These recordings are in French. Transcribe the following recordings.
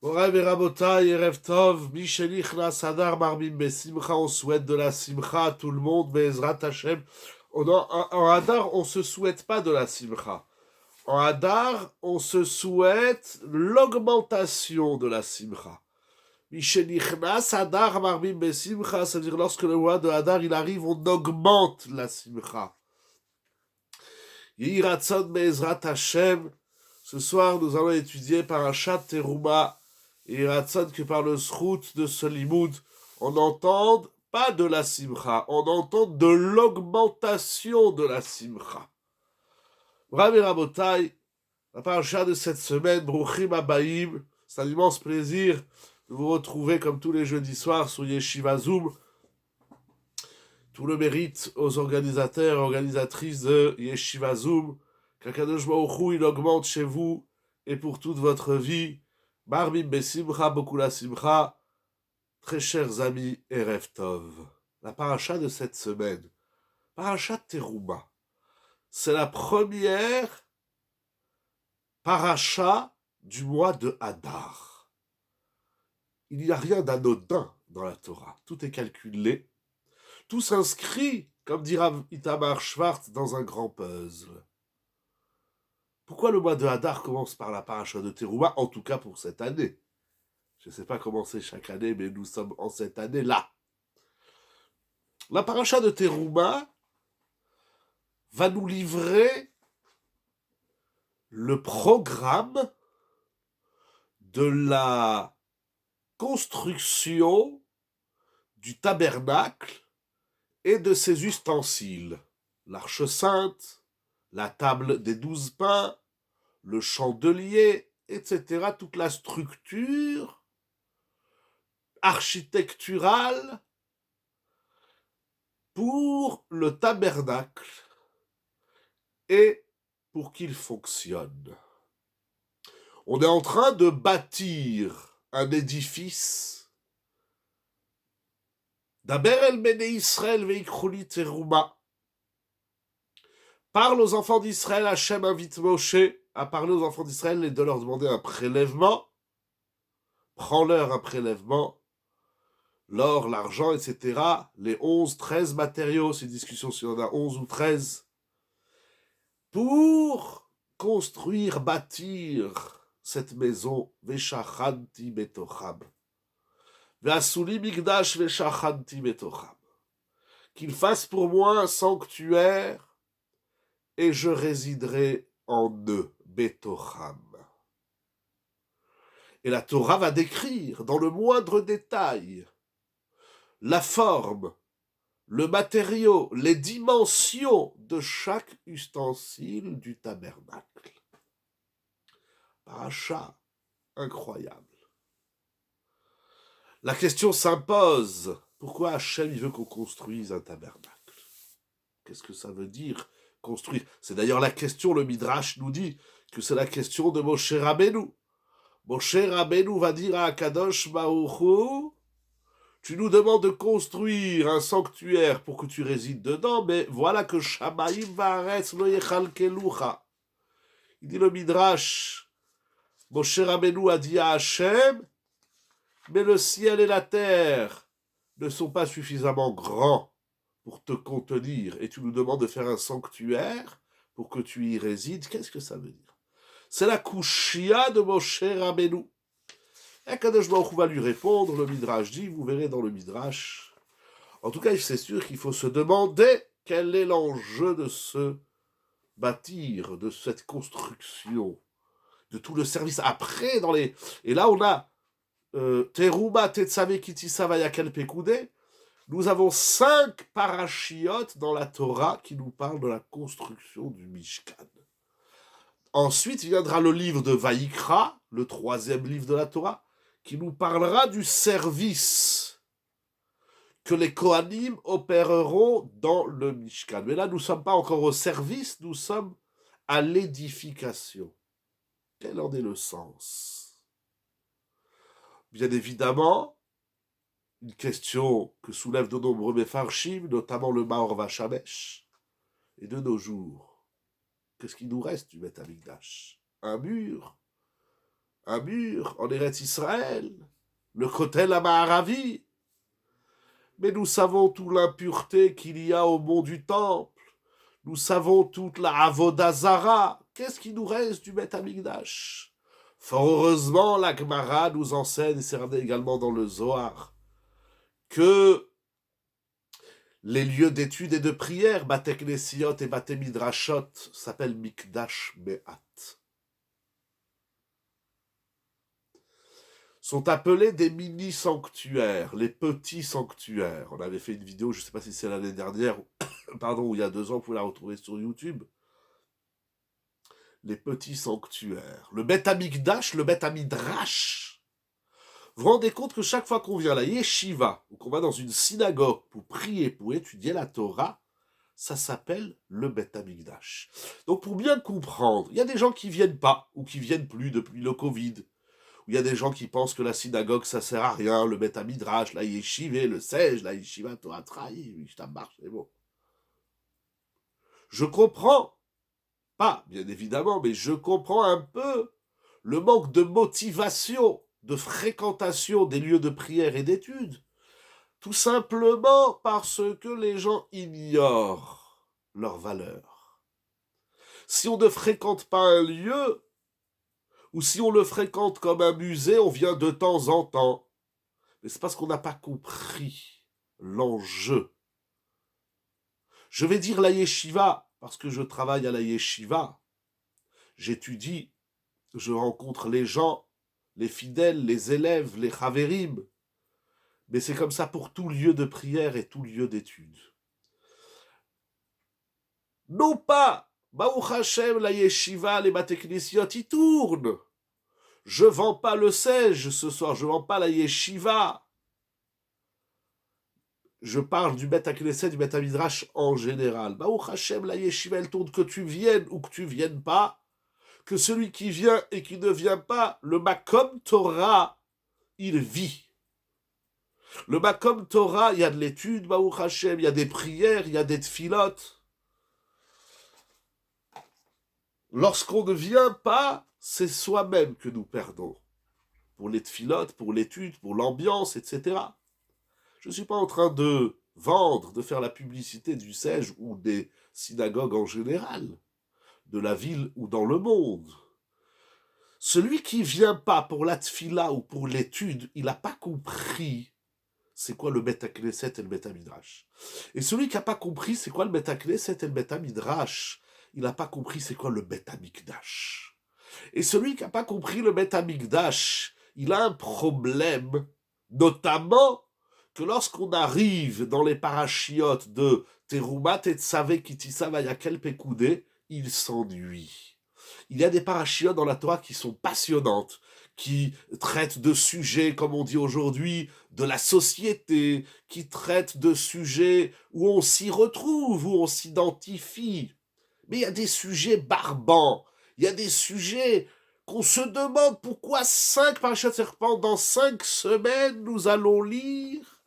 Moraï Rabotai, Erev Tov, Michelichna, Sadar, Marbim, Besimcha, on souhaite de la Simcha à tout le monde, Bezrat Hashem. En Hadar, on ne se souhaite pas de la Simcha. En Hadar, on se souhaite l'augmentation de la Simcha. Michelichna, Sadar, Marbim, Besimcha, c'est-à-dire lorsque le mois de Hadar il arrive, on augmente la Simcha. Yiratzon, Bezrat Hashem. Ce soir, nous allons étudier Parashat Teruma. Et Ratson que par le srout de ce limoud, on n'entende pas de la simcha, on entend de l'augmentation de la simcha. Rabbi Rabotai, la paracha de cette semaine, Bruchim Abaim, c'est un immense plaisir de vous retrouver comme tous les jeudis soirs sur Yeshiva Zoom. Tout le mérite aux organisateurs et organisatrices de Yeshiva Zoom, qu'Akadosh Baruch Hu, il augmente chez vous et pour toute votre vie. Marbim Besimcha, beaucoup la Simcha, très chers amis, Erev Tov. La paracha de cette semaine, paracha Teruma, c'est la première paracha du mois de Hadar. Il n'y a rien d'anodin dans la Torah, tout est calculé, tout s'inscrit, comme dira Itamar Schwartz, dans un grand puzzle. Pourquoi le mois de Hadar commence par la paracha de Teruma, en tout cas pour cette année? Je ne sais pas comment c'est chaque année, mais nous sommes en cette année-là. La paracha de Teruma va nous livrer le programme de la construction du tabernacle et de ses ustensiles. L'arche sainte, la table des 12 pains, le chandelier, etc. Toute la structure architecturale pour le tabernacle et pour qu'il fonctionne. On est en train de bâtir un édifice. Daber el Bnei Israël veikrouli teruma. Parle aux enfants d'Israël, Hachem invite Moshe à parler aux enfants d'Israël et de leur demander un prélèvement. Prends-leur un prélèvement. L'or, l'argent, etc. Les 11, 13 matériaux, c'est une discussion si on a 11 ou 13. Pour construire, bâtir cette maison, Veshachanti betocham. Ve'asuli migdash veshachanti betocham. Qu'il fasse pour moi un sanctuaire et je résiderai en eux, betocham. Et la Torah va décrire dans le moindre détail la forme, le matériau, les dimensions de chaque ustensile du tabernacle. Paracha incroyable. La question s'impose. Pourquoi Hachem il veut qu'on construise un tabernacle? Qu'est-ce que ça veut dire construire? C'est d'ailleurs la question, le Midrash nous dit que c'est la question de Moshe Rabbeinu. Moshe Rabbeinu va dire à Akadosh Baruch Hu, tu nous demandes de construire un sanctuaire pour que tu résides dedans, mais voilà que Shamayim va'aretz lo yechalkelucha. Il dit le Midrash, Moshe Rabbeinu a dit à Hachem, mais le ciel et la terre ne sont pas suffisamment grands pour te contenir, et tu nous demandes de faire un sanctuaire pour que tu y résides. Qu'est-ce que ça veut dire? C'est la kushia de Moshe Rabbeinu. Et Kadosh Baruch Hu va lui répondre, le Midrash dit, vous verrez dans le Midrash. En tout cas, c'est sûr qu'il faut se demander quel est l'enjeu de ce bâtir, de cette construction, de tout le service. Après, et là, on a Teruma, Tetzave, Kitissa, Vayakel, Pekudé. Nous avons 5 parachiotes dans la Torah qui nous parlent de la construction du Mishkan. Ensuite, viendra le livre de Vaïkra, le 3e livre de la Torah, qui nous parlera du service que les Kohanim opéreront dans le Mishkan. Mais là, nous ne sommes pas encore au service, nous sommes à l'édification. Quel en est le sens? Bien évidemment, une question que soulèvent de nombreux Mefarshim, notamment le Maor Vachamesh, et de nos jours. Qu'est-ce qui nous reste du Beth Amikdash? Un mur, un mur en Eretz Israël, le Kotel Amaharavi. Mais nous savons toute l'impureté qu'il y a au mont du Temple. Nous savons toute la Avodah Zara. Qu'est-ce qui nous reste du Beth Amikdash? Fort heureusement, la Gemara nous enseigne, et c'est également dans le Zohar, que les lieux d'études et de prière, Bate Knesiot et Bate Midrashot, s'appellent Mikdash Me'at. Sont appelés des mini-sanctuaires, les petits sanctuaires. On avait fait une vidéo, je ne sais pas si c'est l'année dernière, pardon, ou il y a 2 ans, vous pouvez la retrouver sur YouTube. Les petits sanctuaires. Le Beth Amikdash, le Beth Amidrash. Vous vous rendez compte que chaque fois qu'on vient à la yeshiva, ou qu'on va dans une synagogue pour prier, pour étudier la Torah, ça s'appelle le Beth Amikdash. Donc pour bien comprendre, il y a des gens qui viennent pas, ou qui viennent plus depuis le Covid. Il y a des gens qui pensent que la synagogue, ça sert à rien, le Beth Amidrash, la yeshiva, le sej, la yeshiva Torah trahi, ça marche, c'est bon. Je comprends, pas bien évidemment, mais je comprends un peu le manque de motivation, de fréquentation des lieux de prière et d'études, tout simplement parce que les gens ignorent leur valeur. Si on ne fréquente pas un lieu, ou si on le fréquente comme un musée, on vient de temps en temps. Mais c'est parce qu'on n'a pas compris l'enjeu. Je vais dire la yeshiva, parce que je travaille à la yeshiva. J'étudie, je rencontre les gens, les fidèles, les élèves, les chaverim. Mais c'est comme ça pour tout lieu de prière et tout lieu d'étude. Non pas, Baruch Hashem, la yeshiva, les bateknesiot, ils tournent. Je vends pas le sej ce soir, je vends pas la yeshiva. Je parle du Beth Knesset, du Beth Midrash en général. Baruch Hashem, la yeshiva, elle tourne, que tu viennes ou que tu viennes pas, que celui qui vient et qui ne vient pas, le Makom Torah, il vit. Le Makom Torah, il y a de l'étude, Baruch Hashem, il y a des prières, il y a des tfilotes. Lorsqu'on ne vient pas, c'est soi-même que nous perdons. Pour les tfilotes, pour l'étude, pour l'ambiance, etc. Je ne suis pas en train de vendre, de faire la publicité du sej ou des synagogues en général, de la ville ou dans le monde. Celui qui vient pas pour la tfila ou pour l'étude, il n'a pas compris c'est quoi le Beth Knesset et le Beth Midrash. Et celui qui n'a pas compris c'est quoi le Beth Knesset et le Beth Midrash, il n'a pas compris c'est quoi le Beth Amikdash. Et celui qui n'a pas compris le Beth Amikdash, il a un problème, notamment que lorsqu'on arrive dans les parachiotes de Terumat et Tsavé Kitissa Vayakel Pekoudé, il s'ennuie. Il y a des parachiotes dans la Torah qui sont passionnantes, qui traitent de sujets, comme on dit aujourd'hui, de la société, qui traitent de sujets où on s'y retrouve, où on s'identifie. Mais il y a des sujets barbants, il y a des sujets qu'on se demande pourquoi 5 parachutes serpents, dans 5 semaines, nous allons lire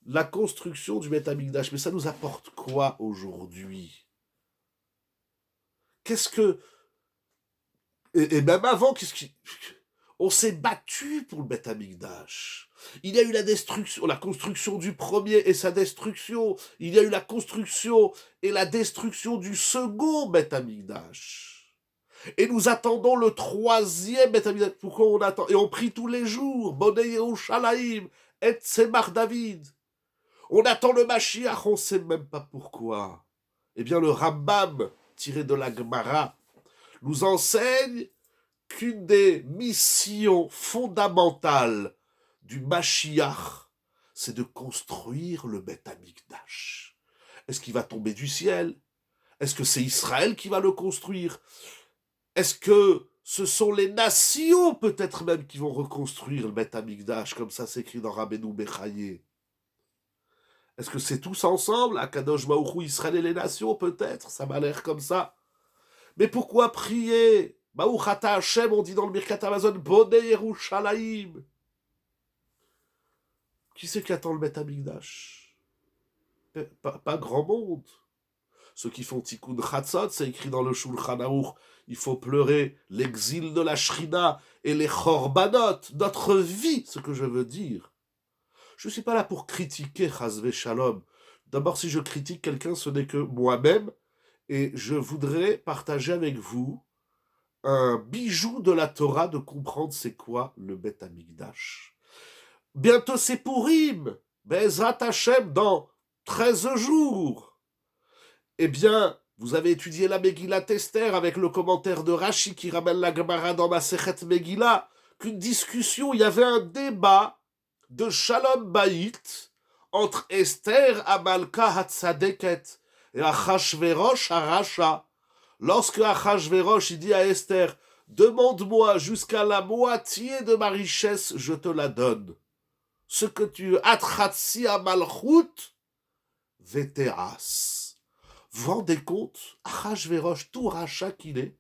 la construction du Beth Amikdash. Mais ça nous apporte quoi aujourd'hui? Qu'est-ce que... Et même avant, on s'est battu pour le Beth Amikdash. Il y a eu la destruction, la construction du premier et sa destruction. Il y a eu la construction et la destruction du second Beth Amikdash. Et nous attendons le 3e Beth Amikdash. Pourquoi on attend? Et on prie tous les jours. Bonne Yerushalayim, et Tzemar David. On attend le Mashiach, on ne sait même pas pourquoi. Eh bien, le Rambam, tiré de la Gemara, nous enseigne qu'une des missions fondamentales du Mashiach, c'est de construire le Beth Amikdash. Est-ce qu'il va tomber du ciel? Est-ce que c'est Israël qui va le construire? Est-ce que ce sont les nations, peut-être même, qui vont reconstruire le Beth Amikdash, comme ça s'écrit dans Rabbeinu Bechaye? Est-ce que c'est tous ensemble, Akadosh Baruch Hu, Israël et les nations, peut-être? Ça m'a l'air comme ça. Mais pourquoi prier? Baruch Ata Hashem, on dit dans le Birkat Hamazon, Bonei Yerushalayim. Qui c'est qui attend le Beth Amikdash? Pas grand monde. Ceux qui font Tikkun Chatzot, c'est écrit dans le Shulchan Aruch, il faut pleurer l'exil de la Shrina et les Chorbanot, notre vie, ce que je veux dire. Je ne suis pas là pour critiquer Chazvé Shalom. D'abord, si je critique quelqu'un, ce n'est que moi-même, et je voudrais partager avec vous un bijou de la Torah de comprendre c'est quoi le Beth Amikdash. Bientôt c'est Purim, Be'ezrat Hashem dans 13 jours. Eh bien, vous avez étudié la Megillat Esther avec le commentaire de Rashi qui ramène la Gemara dans Masechet Megillah, qu'une discussion, il y avait un débat de Shalom Bayit entre Esther Amalka Hatzadeket et Achashverosh Aracha. Lorsque Achashverosh il dit à Esther, demande-moi jusqu'à la moitié de ma richesse, je te la donne. Ce que tu atratsi à Malchut, veteras. Vous vous rendez compte, Achashverosh, tout rachat qu'il est,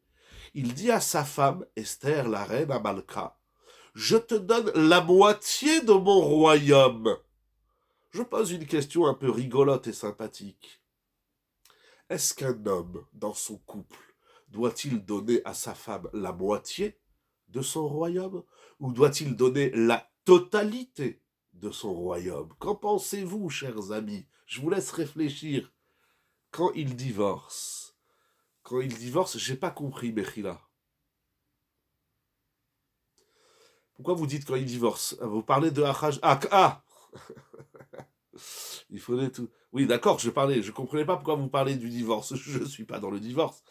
il dit à sa femme, Esther, la reine Amalka, je te donne la moitié de mon royaume. Je pose une question un peu rigolote et sympathique. Est-ce qu'un homme, dans son couple, doit-il donner à sa femme la moitié de son royaume ou doit-il donner la totalité de son royaume? Qu'en pensez-vous, chers amis? Je vous laisse réfléchir. Quand il divorce, j'ai pas compris, Mechila. Pourquoi vous dites quand il divorce? Vous parlez de Achaj... Il faudrait tout... Oui, d'accord, je comprenais pas pourquoi vous parlez du divorce. Je suis pas dans le divorce.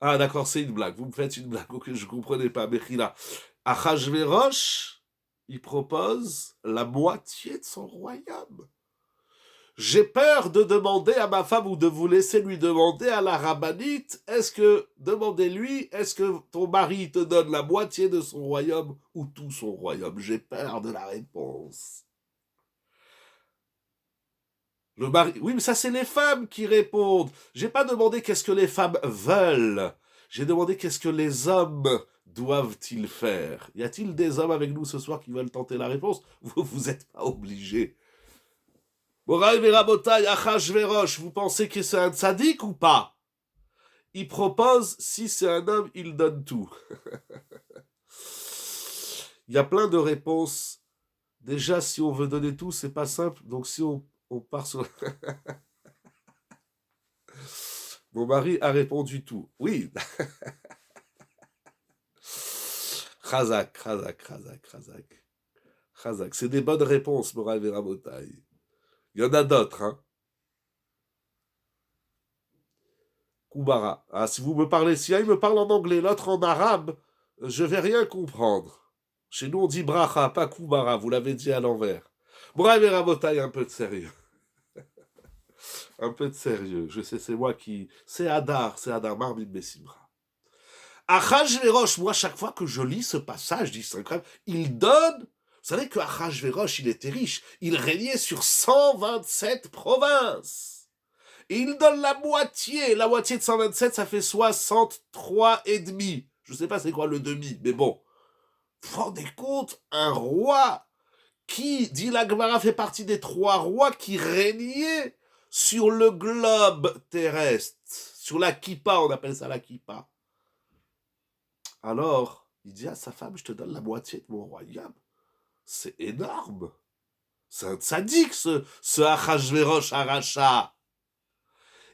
Ah, d'accord, c'est une blague. Vous me faites une blague. Ok, je comprenais pas. Mechila. Achashverosh, il propose la moitié de son royaume. J'ai peur de demander à ma femme ou de vous laisser lui demander à la rabbinite, demandez-lui, est-ce que ton mari te donne la moitié de son royaume ou tout son royaume? J'ai peur de la réponse. Le mari, oui, mais ça c'est les femmes qui répondent. J'ai pas demandé qu'est-ce que les femmes veulent. J'ai demandé qu'est-ce que les hommes doivent-ils faire. Y a-t-il des hommes avec nous ce soir qui veulent tenter la réponse? Vous êtes pas obligés. Moraï Verabotaï, Achashverosh, vous pensez que c'est un tzaddik ou pas? Il propose, si c'est un homme, il donne tout. Il y a plein de réponses. Déjà, si on veut donner tout, c'est pas simple. Donc si on part sur... Mon mari a répondu tout. Oui. Chazak. C'est des bonnes réponses, Moraï Verabotaï. Il y en a d'autres, hein. Koubara. Ah, si vous me parlez, si un il me parle en anglais, l'autre en arabe, je vais rien comprendre. Chez nous, on dit bracha, pas Koubara, vous l'avez dit à l'envers. Bravo, Rabotaï, un peu de sérieux. Un peu de sérieux. Je sais, c'est moi qui... C'est Hadar, Marbim Bessimra. Achashverosh, moi, chaque fois que je lis ce passage d'Israël, il donne... Vous savez que Achashverosh, il était riche. Il régnait sur 127 provinces. Et il donne la moitié. La moitié de 127, ça fait 63 et demi. Je ne sais pas c'est quoi le demi, mais bon. Vous vous rendez compte, un roi qui, dit la Gemara, fait partie des 3 rois qui régnaient sur le globe terrestre. Sur la kippa, on appelle ça la kippa. Alors, il dit à sa femme, je te donne la moitié de mon royaume. C'est énorme. C'est un tzaddik, ce Achashverosh Aracha.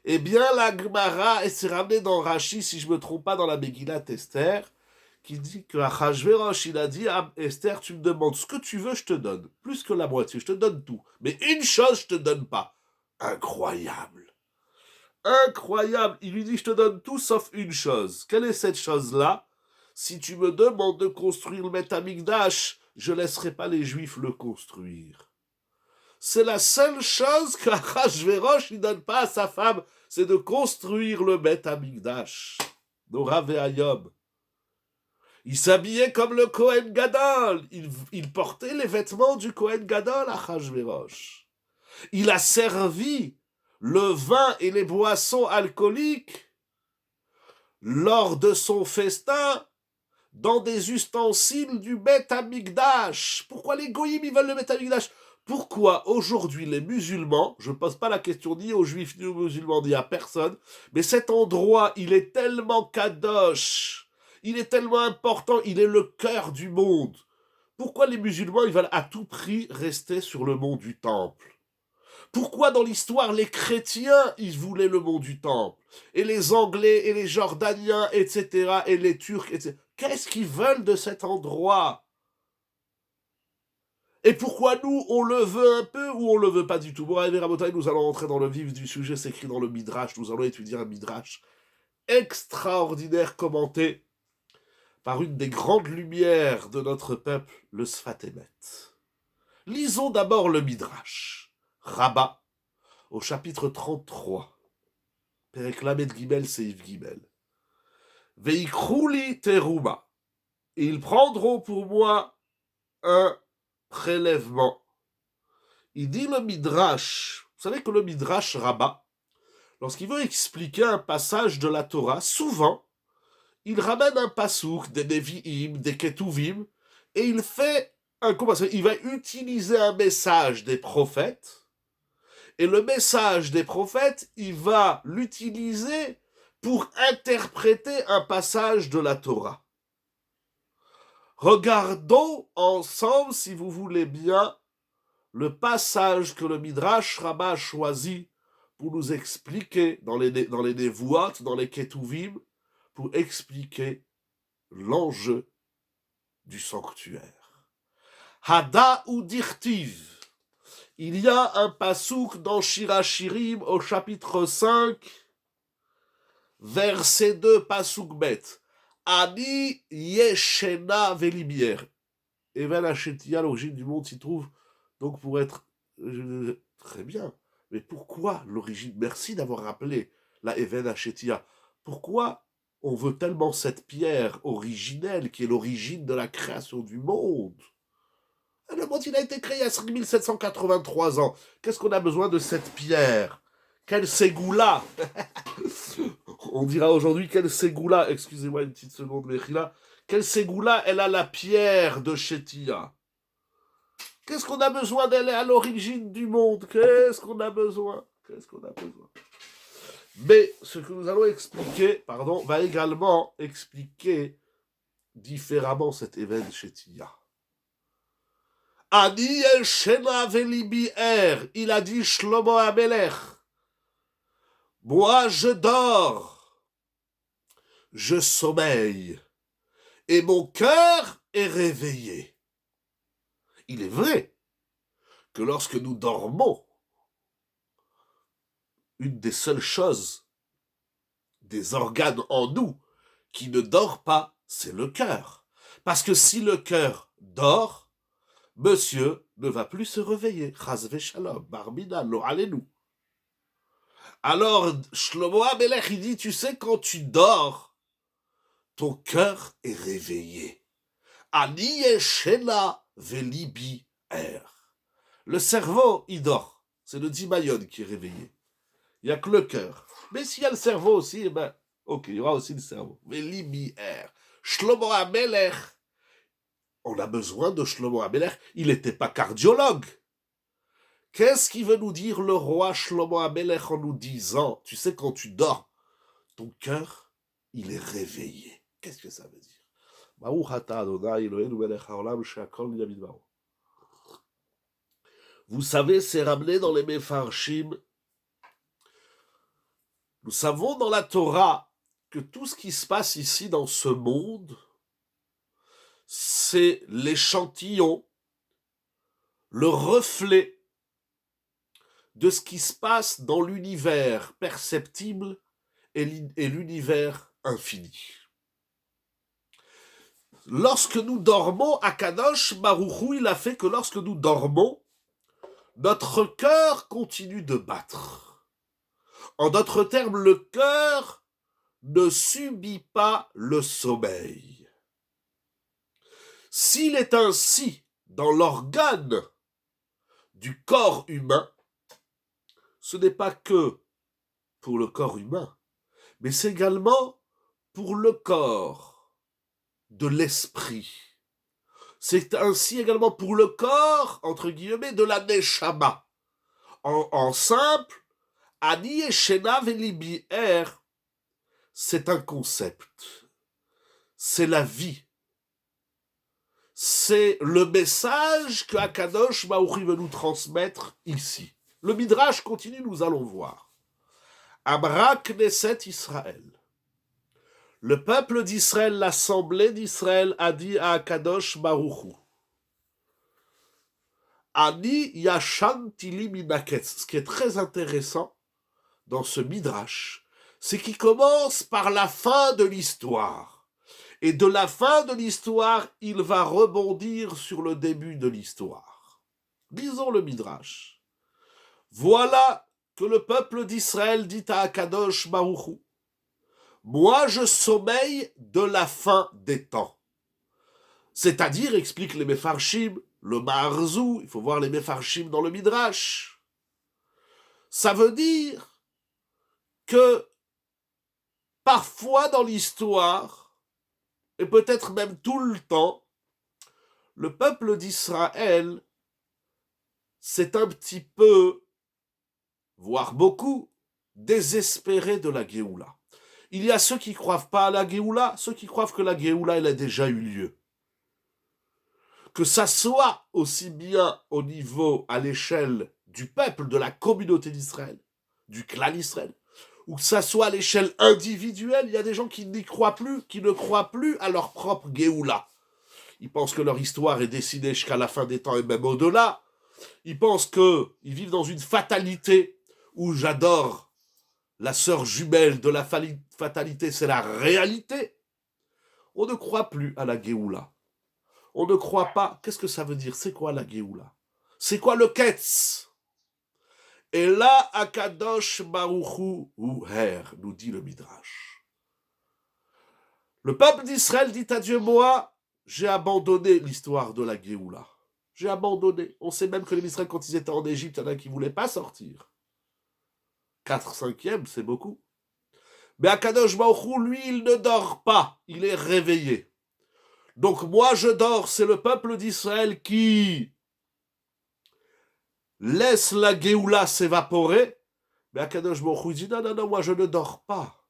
Eh bien, la Gemara, elle s'est ramenée dans Rashi, si je ne me trompe pas, dans la Megillat Esther, qui dit que Achashverosh, il a dit à Esther, tu me demandes ce que tu veux, je te donne. Plus que la moitié, je te donne tout. Mais une chose, je te donne pas. Incroyable. Incroyable. Il lui dit, je te donne tout sauf une chose. Quelle est cette chose-là? Si tu me demandes de construire le Beth Amikdash, je ne laisserai pas les Juifs le construire. C'est la seule chose qu'Achashverosh ne donne pas à sa femme, c'est de construire le Beth Amikdash. Nora ve'ayom. Il s'habillait comme le Kohen Gadol. Il portait les vêtements du Kohen Gadol, Achashverosh. Il a servi le vin et les boissons alcooliques lors de son festin dans des ustensiles du Beth Amikdash. Pourquoi les goyim ils veulent le Beth Amikdash? Pourquoi aujourd'hui les musulmans, je ne pose pas la question ni aux juifs ni aux musulmans ni à personne, mais cet endroit il est tellement kadosh, il est tellement important, il est le cœur du monde. Pourquoi les musulmans ils veulent à tout prix rester sur le mont du temple? Pourquoi dans l'histoire les chrétiens ils voulaient le mont du temple? Et les Anglais et les Jordaniens, etc., et les Turcs, etc. Qu'est-ce qu'ils veulent de cet endroit? Et pourquoi nous, on le veut un peu ou on le veut pas du tout? Bon, allez, Rabotai, nous allons entrer dans le vif du sujet, c'est écrit dans le Midrash, nous allons étudier un Midrash extraordinaire commenté par une des grandes lumières de notre peuple, le Sfat Emet. Lisons d'abord le Midrash, Rabbah, au chapitre 33, Perek Lamed Gimel Seif Gimel. Veikrouli teruma, et ils prendront pour moi un prélèvement. Il dit le Midrash, vous savez que le Midrash Rabbah, lorsqu'il veut expliquer un passage de la Torah, souvent, il ramène un pasouk, des Nevi'im, des Ketuvim, et il fait il va utiliser un message des prophètes, et le message des prophètes, il va l'utiliser pour interpréter un passage de la Torah. Regardons ensemble, si vous voulez bien, le passage que le Midrash Rabbah a choisi pour nous expliquer dans les Nevuot, dans les Ketuvim, pour expliquer l'enjeu du sanctuaire. Hada ou Dirtiv. Il y a un pasouk dans Shirachirim au chapitre 5, verset 2, pasouk bet. Ani yeshena velimier. Even Hachetia, l'origine du monde s'y trouve, donc pour être très bien. Mais pourquoi l'origine? Merci d'avoir rappelé la Even Hachetia. Pourquoi on veut tellement cette pierre originelle qui est l'origine de la création du monde? Le monde, il a été créé il y a 5783 ans. Qu'est-ce qu'on a besoin de cette pierre? Quel ségoula? On dira aujourd'hui quel ségoula. Excusez-moi une petite seconde, Mechila. Quel ségoula elle a la pierre de Shetia? Qu'est-ce qu'on a besoin d'elle à l'origine du monde? Qu'est-ce qu'on a besoin? Mais ce que nous allons expliquer, va également expliquer différemment cet événement Shetia. Ani el Shena velibi er, il a dit Shlomo Amelech. Moi je dors, je sommeille, et mon cœur est réveillé. Il est vrai que lorsque nous dormons, une des seules choses, des organes en nous, qui ne dort pas, c'est le cœur. Parce que si le cœur dort, monsieur ne va plus se réveiller. Chas v'shalom, barbina, lo alenu. Alors, Shlomo Amelech, il dit, tu sais, quand tu dors, ton cœur est réveillé. Ani yeshena velibi er. Le cerveau, il dort. C'est le dimayon qui est réveillé. Il n'y a que le cœur. Mais s'il y a le cerveau aussi, ok, il y aura aussi le cerveau. Velibi er. Shlomo Amelech, on a besoin de Shlomo Amelech. Il n'était pas cardiologue. Qu'est-ce qu'il veut nous dire le roi Shlomo Amelech en nous disant, tu sais, quand tu dors, ton cœur, il est réveillé. Qu'est-ce que ça veut dire? Vous savez, c'est ramené dans les Mefarshim. Nous savons dans la Torah que tout ce qui se passe ici dans ce monde, c'est l'échantillon, le reflet de ce qui se passe dans l'univers perceptible et l'univers infini. Lorsque nous dormons, Akadosh Baruch Hu, il a fait que lorsque nous dormons, notre cœur continue de battre. En d'autres termes, le cœur ne subit pas le sommeil. S'il est ainsi dans l'organe du corps humain, ce n'est pas que pour le corps humain, mais c'est également pour le corps de l'esprit. C'est ainsi également pour le corps, entre guillemets, de la neshama. En simple, Ani Yeshena Velibi Er, c'est un concept. C'est la vie. C'est le message que Akadosh Baruch veut nous transmettre ici. Le Midrash continue, nous allons voir. Amra Knesset Israël. Le peuple d'Israël, l'assemblée d'Israël a dit à Akadosh Baruch Hu, Ani Yashanti li minaketz. Ce qui est très intéressant dans ce Midrash, c'est qu'il commence par la fin de l'histoire. Et de la fin de l'histoire, il va rebondir sur le début de l'histoire. Lisons le Midrash. Voilà que le peuple d'Israël dit à Akadosh Baruch Hu, moi je sommeille de la fin des temps. C'est-à-dire, explique les Mefarshim, le Maharzou, il faut voir les Mefarshim dans le Midrash. Ça veut dire que parfois dans l'histoire, et peut-être même tout le temps, le peuple d'Israël s'est un petit peu, voire beaucoup, désespéré de la Géoula. Il y a ceux qui ne croient pas à la Géoula, ceux qui croient que la Géoula, elle a déjà eu lieu. Que ça soit aussi bien au niveau, à l'échelle du peuple, de la communauté d'Israël, du clan d'Israël, ou que ça soit à l'échelle individuelle, il y a des gens qui n'y croient plus, qui ne croient plus à leur propre Géoula. Ils pensent que leur histoire est décidée jusqu'à la fin des temps et même au-delà. Ils pensent qu'ils vivent dans une fatalité où j'adore la sœur jumelle de la fatalité, c'est la réalité. On ne croit plus à la Géoula. On ne croit pas. Qu'est-ce que ça veut dire? C'est quoi la Géoula? C'est quoi le Ketz? Et là, Akadosh Baruchu Uher, nous dit le Midrash. Le peuple d'Israël dit à Dieu, moi, j'ai abandonné l'histoire de la Géoula. J'ai abandonné. On sait même que les Israéliens, quand ils étaient en Égypte, il y en a qui ne voulaient pas sortir. 4/5, c'est beaucoup. Mais Akadosh Baruchu, lui, il ne dort pas. Il est réveillé. Donc moi, je dors. C'est le peuple d'Israël qui laisse la Géoula s'évaporer. Mais Akadosh Baruch Hu dit, non, moi je ne dors pas.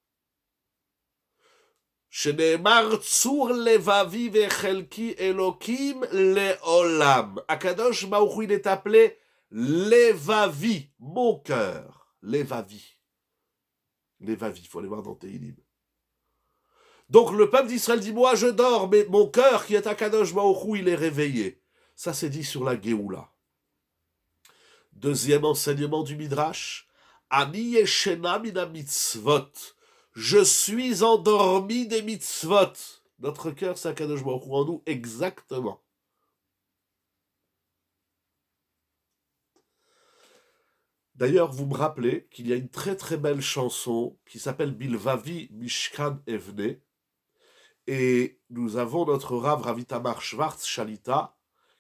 Sheneemar tsur levavi vechelki elokim leolam. Akadosh Baruch Hu, il est appelé levavi, mon cœur. Levavi. Levavi, il faut aller voir dans Tehilim. Donc le peuple d'Israël dit, moi je dors, mais mon cœur qui est Akadosh Baruch Hu, il est réveillé. Ça c'est dit sur la Géoula. Deuxième enseignement du Midrash, Ani yeshena mina mitzvot. Je suis endormi des mitzvot. Notre cœur, c'est Akadosh Baruch Hu en nous, exactement. D'ailleurs, vous me rappelez qu'il y a une très très belle chanson qui s'appelle Bilvavi Mishkan Evne. Et nous avons notre Rav Itamar Schwartz Shalita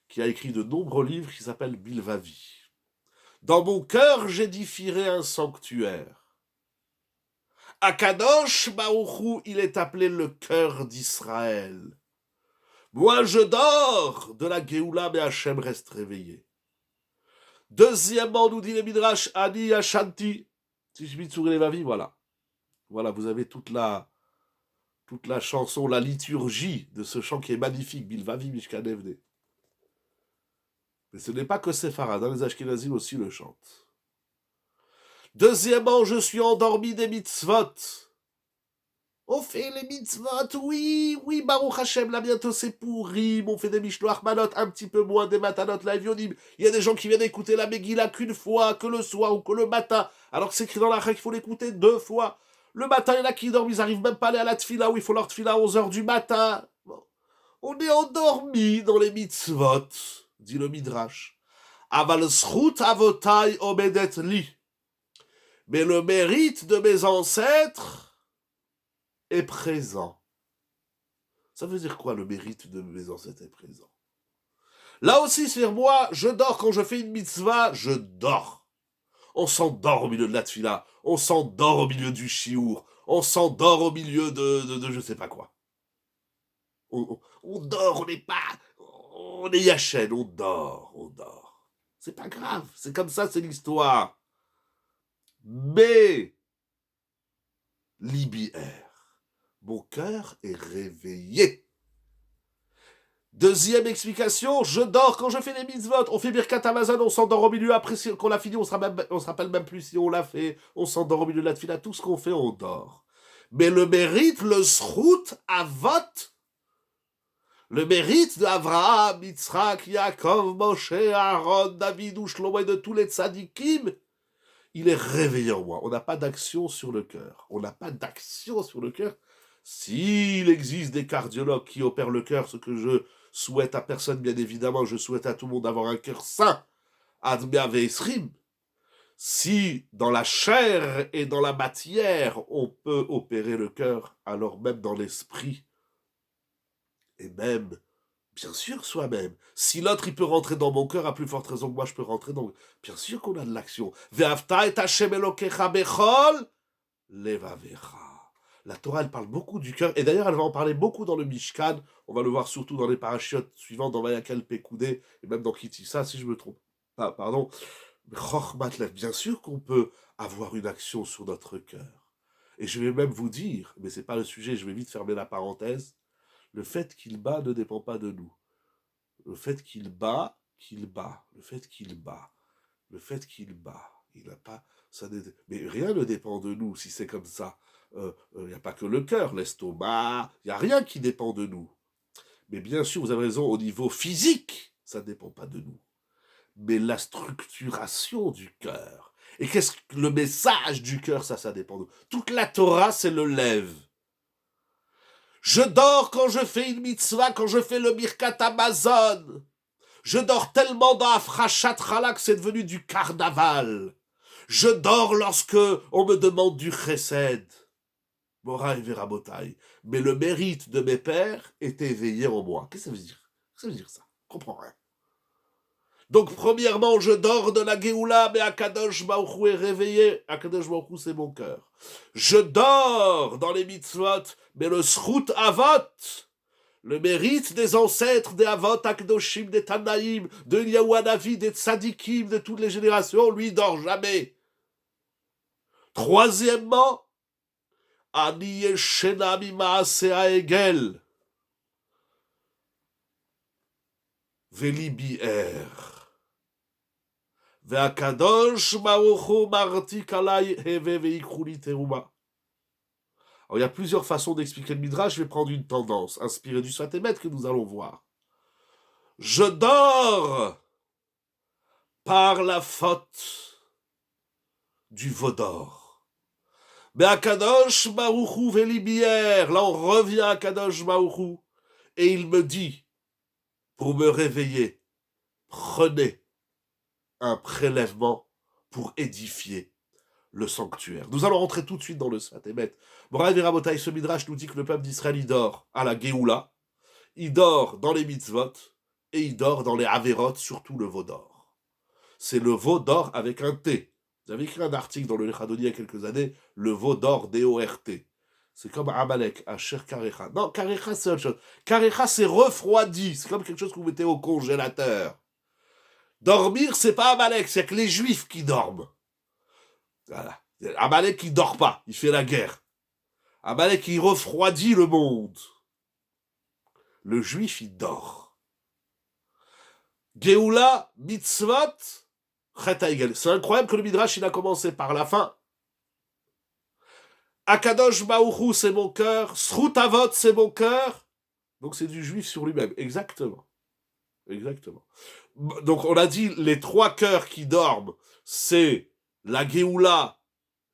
qui a écrit de nombreux livres qui s'appellent Bilvavi. Dans mon cœur, j'édifierai un sanctuaire. Akadosh Baruch Hu, il est appelé le cœur d'Israël. Moi, je dors de la Géoula, mais Hachem reste réveillé. Deuxièmement, nous dit les Midrash, Ani Ashanti, Tishbitsur Levavi, voilà. Voilà, vous avez toute la chanson, la liturgie de ce chant qui est magnifique, Bilvavi Mishkan Evne. Mais ce n'est pas que Séfarad, les Ashkenazim aussi le chantent. Deuxièmement, je suis endormi des mitzvot. On fait les mitzvot, oui, Baruch Hashem, là bientôt c'est pourri, on fait des mishloach manot, un petit peu moins des matanot, la evionim. Il y a des gens qui viennent écouter la Megillah qu'une fois, que le soir ou que le matin, alors que c'est écrit dans la règle qu'il faut l'écouter 2 fois. Le matin, il y en a qui dorment, ils n'arrivent même pas à aller à la tfila, où il faut leur tfila à 11h du matin. Bon. On est endormi dans les mitzvot, dit le Midrash. Aval zchut avotai omedet li. Mais le mérite de mes ancêtres est présent. Ça veut dire quoi, le mérite de mes ancêtres est présent? Là aussi, c'est moi, je dors quand je fais une mitzvah, je dors. On s'endort au milieu de la tfila, on s'endort au milieu du chiour, on s'endort au milieu de je sais pas quoi. On dort, on n'est pas... On est Yachène, on dort. C'est pas grave, c'est comme ça, c'est l'histoire. Mais, Libière, mon cœur est réveillé. Deuxième explication, je dors quand je fais les mitzvot. On fait Birkat Hamazon, on s'endort au milieu. Après qu'on l'a fini, on se rappelle même plus si on l'a fait. On s'endort au milieu de la tefila. Tout ce qu'on fait, on dort. Mais le mérite, le zchut, avot, le mérite d'Avraham, Yitzhak, Yaakov, Moshe, Aaron, David, ou Shlomo et de tous les tzadikim, il est réveillé en moi. On n'a pas d'action sur le cœur. S'il existe des cardiologues qui opèrent le cœur, ce que je souhaite à personne, bien évidemment, je souhaite à tout le monde d'avoir un cœur sain, Admea Ve'esrim. Si dans la chair et dans la matière, on peut opérer le cœur, alors même dans l'esprit, et même, bien sûr, soi-même. Si l'autre, il peut rentrer dans mon cœur, à plus forte raison que moi, je peux rentrer dans... Bien sûr qu'on a de l'action. Ve'avta et Hashem Elokecha bechol levavecha. La Torah, elle parle beaucoup du cœur, et d'ailleurs, elle va en parler beaucoup dans le Mishkan. On va le voir surtout dans les parachiotes suivants, dans Vayakel Pekoudé, et même dans Kitissa, si je me trompe. Ah, pardon. Bien sûr qu'on peut avoir une action sur notre cœur. Et je vais même vous dire, mais c'est pas le sujet, je vais vite fermer la parenthèse, le fait qu'il bat ne dépend pas de nous. Le fait qu'il bat, il n'a pas... Mais rien ne dépend de nous si c'est comme ça. Il n'y a pas que le cœur, l'estomac, il n'y a rien qui dépend de nous. Mais bien sûr, vous avez raison, au niveau physique, ça ne dépend pas de nous. Mais la structuration du cœur, et qu'est-ce que le message du cœur, ça dépend de nous. Toute la Torah, c'est le lève. Je dors quand je fais une mitzvah, quand je fais le Birkat Hamazon. Je dors tellement dans Afrashat Chala que c'est devenu du carnaval. Je dors lorsque on me demande du chesed. Moraï Verabotaï. Mais le mérite de mes pères est éveillé en moi. Qu'est-ce que ça veut dire? Qu'est-ce que ça veut dire ça? Je comprends rien. Donc, premièrement, je dors de la Géoula, mais Akadosh Baruch Hu est réveillé. Akadosh Baruch Hu, c'est mon cœur. Je dors dans les mitzvot, mais le zchut avot, le mérite des ancêtres, des avot, Akdoshim, des Tanaïm, de Eliyahu Hanavi, des Tzadikim, de toutes les générations, lui dort jamais. Troisièmement, Ani yeshena mimaaseh ha'egel. Velibi'er. Ve'akadosh Baruch Hu martik alai heve ve'ikru li teruma. Alors, il y a plusieurs façons d'expliquer le Midrash. Je vais prendre une tendance, inspirée du Sfat Emet que nous allons voir. Je dors par la faute du Vaudor. Mais à Kadosh Baruch Hu Velibière, là on revient à Kadosh Baruch Hu, et il me dit, pour me réveiller, prenez un prélèvement pour édifier le sanctuaire. Nous allons rentrer tout de suite dans le Sfat Emet. Moraï Verabotaï, ce Midrash nous dit que le peuple d'Israël, il dort à la Géoula, il dort dans les mitzvot, et il dort dans les Averot, surtout le Vaudor. C'est le Vaudor avec un T. Vous avez écrit un article dans le Lechadoni il y a quelques années, le Vaudor D-O-R-T. C'est comme Amalek, Asher Karecha. Non, Karecha, c'est autre chose. Karecha, c'est refroidi. C'est comme quelque chose que vous mettez au congélateur. Dormir, c'est pas Amalek, c'est que les Juifs qui dorment. Voilà. Amalek, il dort pas, il fait la guerre. Amalek, il refroidit le monde. Le Juif, il dort. Géoula, mitzvot, c'est incroyable que le Midrash, il a commencé par la fin. Akadosh Baruch Hu, c'est mon cœur. Zchut avot, c'est mon cœur. Donc c'est du juif sur lui-même. Exactement. Donc on a dit, les trois cœurs qui dorment, c'est la Géoula,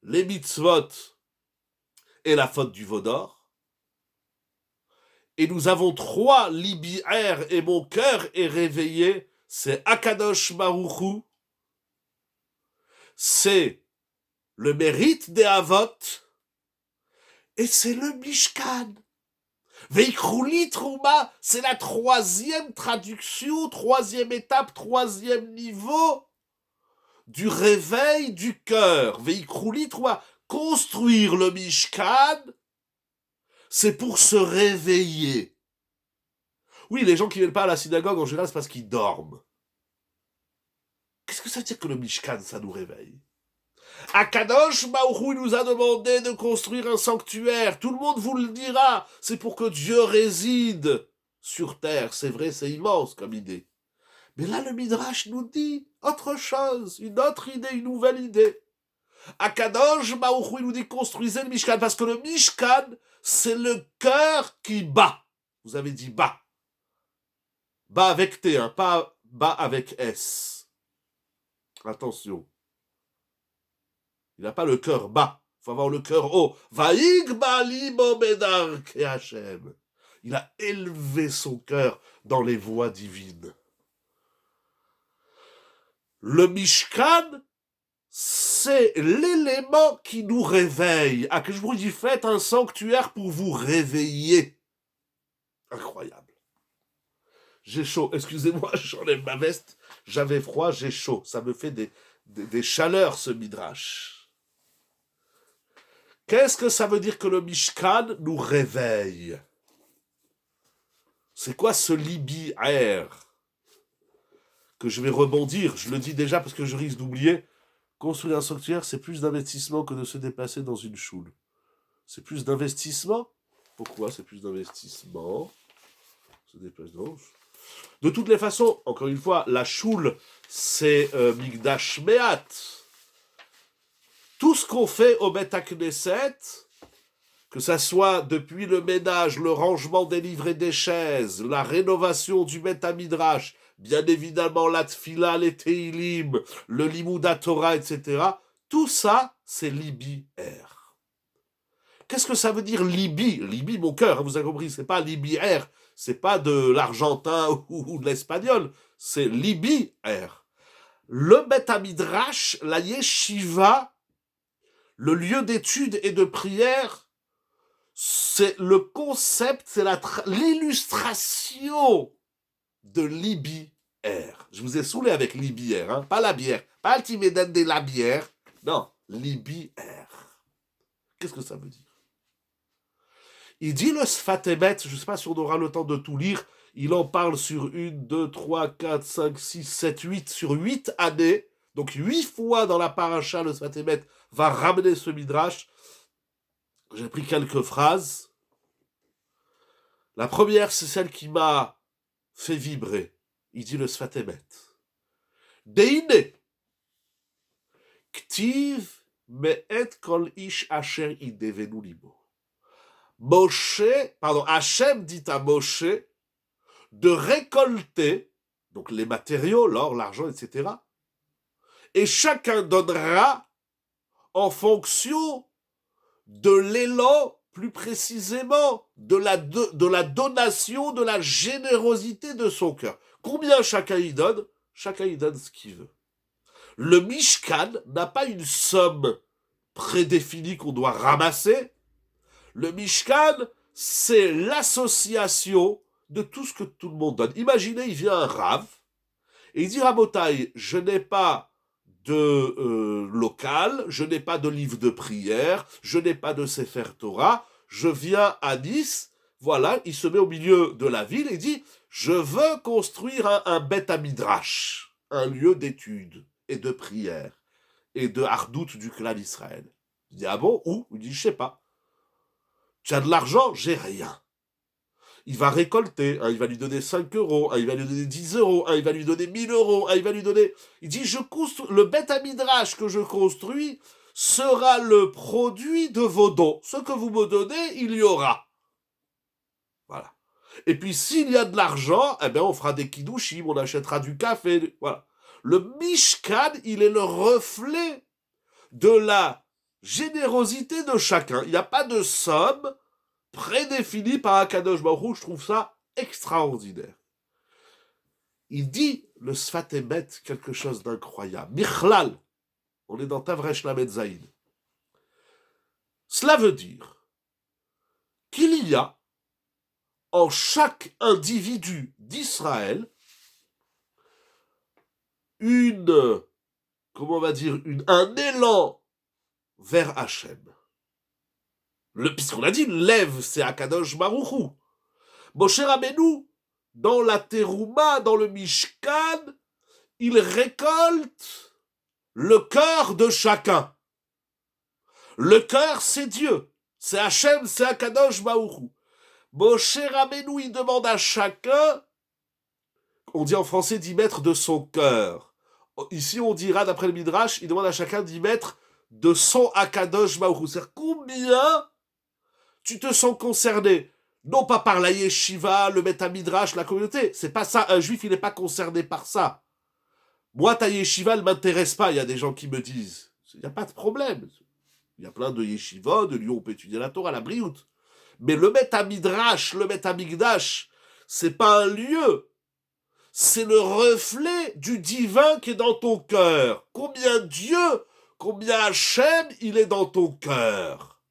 les mitzvot et la faute du Vaudor. Et nous avons trois libières et mon cœur est réveillé. C'est Akadosh Baruch Hu, c'est le mérite des Avot, et c'est le Mishkan. Veikru li Trouma, c'est la troisième traduction, troisième étape, troisième niveau du réveil du cœur. Veikru li Trouma, construire le Mishkan, c'est pour se réveiller. Oui, les gens qui viennent pas à la synagogue, en général, c'est parce qu'ils dorment. Qu'est-ce que ça veut dire que le Mishkan, ça nous réveille? Akadosh Baruch Hu, il nous a demandé de construire un sanctuaire. Tout le monde vous le dira. C'est pour que Dieu réside sur terre. C'est vrai, c'est immense comme idée. Mais là, le Midrash nous dit autre chose, une autre idée, une nouvelle idée. Akadosh Baruch Hu, il nous dit construisez le Mishkan, parce que le Mishkan, c'est le cœur qui bat. Vous avez dit bat. Bat avec T, hein, pas bat avec S. Attention. Il n'a pas le cœur bas. Il faut avoir le cœur haut. Vaïgba libo bedar ke Hashem. Il a élevé son cœur dans les voies divines. Le Mishkan, c'est l'élément qui nous réveille. Ah, que je vous dis, faites un sanctuaire pour vous réveiller. Incroyable. J'ai chaud. Excusez-moi, j'enlève ma veste. J'avais froid, j'ai chaud. Ça me fait des chaleurs, ce midrash. Qu'est-ce que ça veut dire que le Mishkan nous réveille? C'est quoi ce libi air? Que je vais rebondir, je le dis déjà parce que je risque d'oublier. Construire un sanctuaire, c'est plus d'investissement que de se déplacer dans une choule. C'est plus d'investissement. Pourquoi c'est plus d'investissement? Se déplace dans... De toutes les façons, encore une fois, la choule, c'est Migdash Meat. Tout ce qu'on fait au Bet HaKnesset, que ça soit depuis le ménage, le rangement des livres et des chaises, la rénovation du Bet HaMidrash, bien évidemment la Tfila, les Teilim, le Limouda Torah, etc., tout ça, c'est Libi Air. Qu'est-ce que ça veut dire Libi? Libi, mon cœur, vous avez compris, c'est pas Libi Air, c'est pas de l'argentin ou de l'espagnol, c'est Libi Air. Le Bet HaMidrash, la Yeshiva, le lieu d'étude et de prière, c'est le concept, c'est l'illustration de Libi Air. Je vous ai saoulé avec Libi Air, hein, pas la bière, pas le Timéden de la bière, non, Libi Air. Qu'est-ce que ça veut dire? Il dit le Sfat Emet, je ne sais pas si on aura le temps de tout lire, il en parle sur 1, 2, 3, 4, 5, 6, 7, 8, sur 8 années, donc 8 fois dans la paracha, le Sfat Emet va ramener ce midrash. J'ai pris quelques phrases. La première, c'est celle qui m'a fait vibrer. Il dit le Sfat Emet. Deine, ktiv me'et kol ish asher idevenu libo. Hachem dit à Moshe de récolter, donc les matériaux, l'or, l'argent, etc. Et chacun donnera en fonction de l'élan, plus précisément, de la donation, de la générosité de son cœur. Combien chacun y donne? Chacun y donne ce qu'il veut. Le Mishkan n'a pas une somme prédéfinie qu'on doit ramasser. Le Mishkan, c'est l'association de tout ce que tout le monde donne. Imaginez, il vient un Rav, et il dit, Rabotai, je n'ai pas de local, je n'ai pas de livre de prière, je n'ai pas de Sefer Torah, je viens à Nice, voilà, il se met au milieu de la ville et dit, je veux construire un Bet HaMidrash, un lieu d'étude et de prière et de hardout du clan d'Israël. Il dit, ah bon, où? Il dit, je sais pas. Tu as de l'argent? J'ai rien. Il va récolter, il va lui donner 5 euros, il va lui donner 10 euros, il va lui donner 1000 euros, il va lui donner... Il dit, le Bet HaMidrash que je construis sera le produit de vos dons. Ce que vous me donnez, il y aura. Voilà. Et puis, s'il y a de l'argent, eh bien, on fera des kiddushim, on achètera du café, voilà. Le Mishkan, il est le reflet de la générosité de chacun. Il n'y a pas de somme prédéfinie par Akadosh Baruch Hu. Je trouve ça extraordinaire. Il dit, le Sfat Emet, quelque chose d'incroyable. Michlal, on est dans Tavresh Lamed Zayin. Cela veut dire qu'il y a en chaque individu d'Israël un élan vers Hachem. Puisqu'on a dit, lève, c'est Akadosh Baruch Hu. Moshe Rabbeinu, dans la terouma, dans le Mishkan, il récolte le cœur de chacun. Le cœur, c'est Dieu. C'est Hachem, c'est Akadosh Baruch. Moshe Rabbeinu, il demande à chacun, on dit en français, d'y mettre de son cœur. Ici, on dira, d'après le Midrash, il demande à chacun d'y mettre de son Akadosh Baruch. C'est-à-dire combien tu te sens concerné, non pas par la yeshiva, le Beth Midrash, la communauté. C'est pas ça. Un juif, il n'est pas concerné par ça. Moi, ta yeshiva, elle m'intéresse pas. Il y a des gens qui me disent. Il n'y a pas de problème. Il y a plein de yeshiva, de lieux où on peut étudier la Torah, la briout. Mais le Beth Midrash, le Beth Mikdash, c'est pas un lieu. C'est le reflet du divin qui est dans ton cœur. Combien Dieu, combien Hachem, il est dans ton cœur.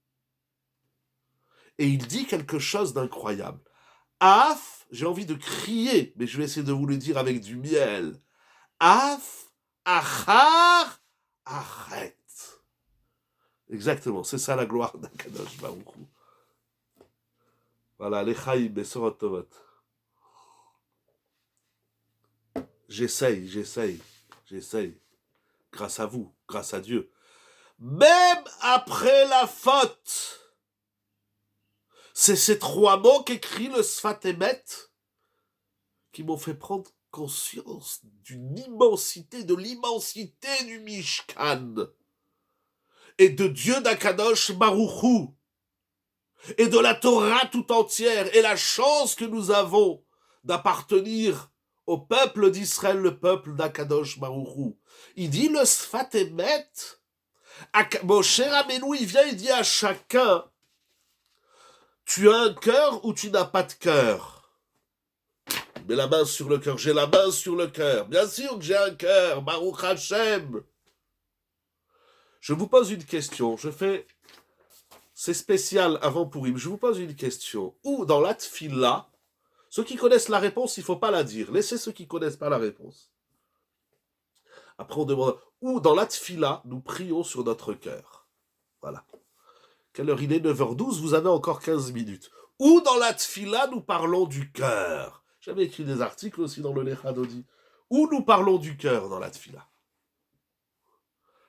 Et il dit quelque chose d'incroyable. Af, j'ai envie de crier, mais je vais essayer de vous le dire avec du miel. Af, achar, achet. Exactement, c'est ça la gloire d'Akadosh Baruch Hu. Voilà, les chaïm, les sorot tovot. J'essaye. Grâce à vous, grâce à Dieu. Même après la faute, c'est ces 3 mots qu'écrit le Sfat Emet qui m'ont fait prendre conscience d'une immensité, de l'immensité du Mishkan et de Dieu d'Akadosh Baruch Hu et de la Torah tout entière et la chance que nous avons d'appartenir au peuple d'Israël, le peuple d'Akadosh Baruch Hu. Il dit le Sfat Emet, Moshe Rabbeinu, il vient, il dit à chacun, tu as un cœur ou tu n'as pas de cœur? Mets la main sur le cœur, j'ai la main sur le cœur. Bien sûr que j'ai un cœur, Baruch Hashem. Je vous pose une question, c'est spécial avant Purim, je vous pose une question. Où dans la tfila, ceux qui connaissent la réponse, il ne faut pas la dire. Laissez ceux qui ne connaissent pas la réponse. Après, on demande où dans la tfila, nous prions sur notre cœur. Voilà. Quelle heure il est? 9h12, vous avez encore 15 minutes. Où dans la tfila, nous parlons du cœur. J'avais écrit des articles aussi dans le Lechadodi. Où nous parlons du cœur dans la tfila.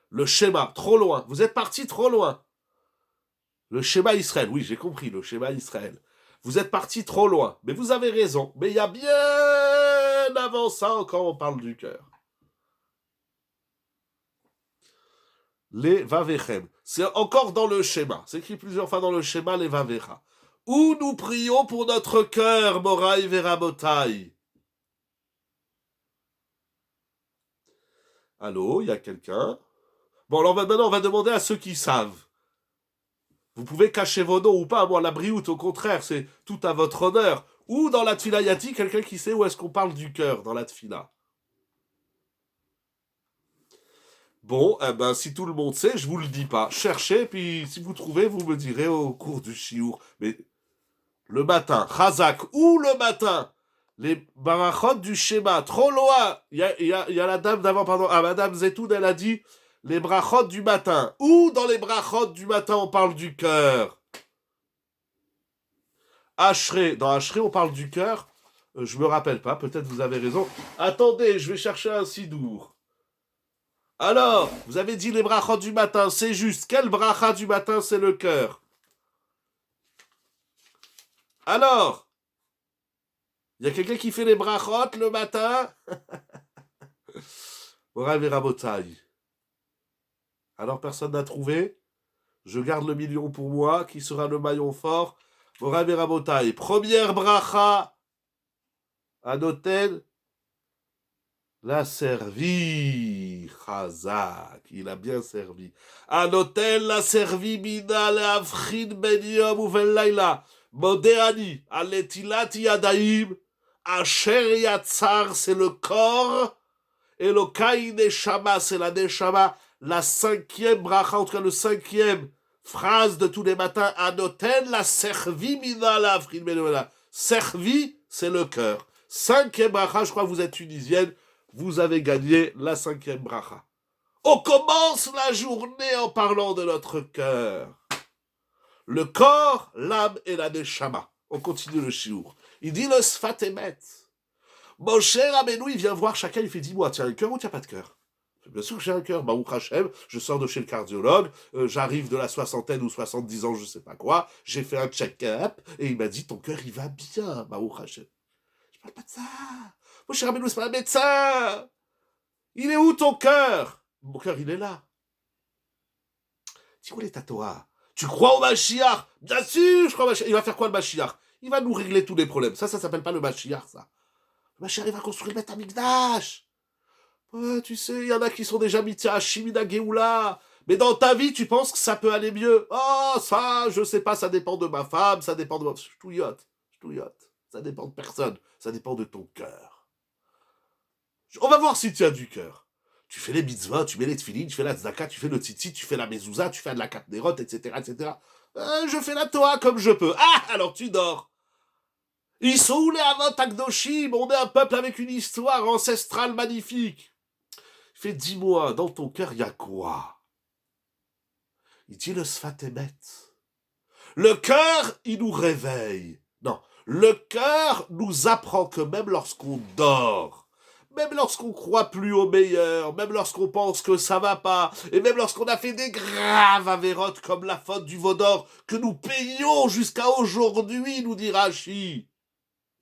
Le schéma, trop loin. Vous êtes parti trop loin. Le schéma Israël, oui, j'ai compris, le schéma Israël. Vous êtes parti trop loin, mais vous avez raison. Mais il y a bien avant ça, quand on parle du cœur. Les Vavechem. C'est encore dans le schéma. C'est écrit plusieurs fois dans le schéma, les Vavecha. Où nous prions pour notre cœur, Moraï Verabotai. Allô, il y a quelqu'un? Bon, alors maintenant, on va demander à ceux qui savent. Vous pouvez cacher vos noms ou pas. Moi, la brioute, au contraire, c'est tout à votre honneur. Ou dans la tfila, y a-t-il quelqu'un qui sait où est-ce qu'on parle du cœur dans la tfila? Bon, eh ben, si tout le monde sait, je vous le dis pas. Cherchez, puis si vous trouvez, vous me direz au cours du chiour. Mais le matin, Chazak, ou le matin, les barachot du schéma, trop loin. Il y a la dame d'avant, pardon. Ah, Madame Zetoun, elle a dit les brachot du matin. Ou dans les brachot du matin, on parle du cœur. Ashré, dans Ashré, on parle du cœur. Je me rappelle pas, peut-être vous avez raison. Attendez, je vais chercher un sidour. Alors, vous avez dit les brachot du matin, c'est juste. Quel bracha du matin, c'est le cœur? Alors, il y a quelqu'un qui fait les brachot le matin? Moraï Verabotai. Alors, personne n'a trouvé? Je garde le million pour moi, qui sera le maillon fort. Moraï Verabotai. Première bracha à Noten. L'a servi, Chazak, il a bien servi. Anotel l'a servi, Mina, le'avchin ben yom uven laila. Modéani, aletilat yadaim, asher yatzar, c'est le corps, et le kai neshama, c'est la neshama, la 5e bracha, en tout cas le 5e phrase de tous les matins. Anotel l'a servi, Mina, le'avchin ben yom. Servi, c'est le cœur. 5e bracha, je crois que vous êtes tunisienne. Vous avez gagné la 5e bracha. On commence la journée en parlant de notre cœur. Le corps, l'âme et la neshama. On continue le shiur. Il dit le Sfat Emet. Moshe Rabbeinu, il vient voir chacun, il fait, dis-moi, tu as un cœur ou tu n'as pas de cœur? Bien sûr que j'ai un cœur. Baruch Hashem, je sors de chez le cardiologue, j'arrive de la 60aine ou 70 ans, je sais pas quoi, j'ai fait un check-up, et il m'a dit, ton cœur, il va bien, Baruch Hashem. Je parle pas de ça. Moshe Rabbeinu, c'est pas un médecin. Il est où ton cœur? Mon cœur, il est là. Dis où est ta Torah? Tu crois au Mashiach? Bien sûr, je crois au Mashiach. Il va faire quoi le Mashiach? Il va nous régler tous les problèmes. Ça s'appelle pas le Mashiach, ça. Le Mashiach, il va construire le Beth Amikdash. Ouais, tu sais, il y en a qui sont déjà Mitya, Shimina Geoula. Mais dans ta vie, tu penses que ça peut aller mieux? Oh, ça, je sais pas, ça dépend de ma femme, ça dépend de moi. Je touillotte. Ça dépend de personne. Ça dépend de ton cœur. On va voir si tu as du cœur. Tu fais les mitzvahs, tu mets les tefillin, tu fais la tzedaka, tu fais le tzitzit, tu fais la mezouza, tu fais de la katnerot, etc., etc. Je fais la Torah comme je peux. Ah, alors tu dors. Ils sont où les Avot Akdoshim? On est un peuple avec une histoire ancestrale magnifique. Il fait, dis-moi, dans ton cœur, il y a quoi? Il dit le Sfat Emet. Le cœur, il nous réveille. Non, le cœur nous apprend que même lorsqu'on dort, même lorsqu'on croit plus au meilleur, même lorsqu'on pense que ça va pas, et même lorsqu'on a fait des graves avérotes comme la faute du veau d'or que nous payons jusqu'à aujourd'hui, nous dit Rashi.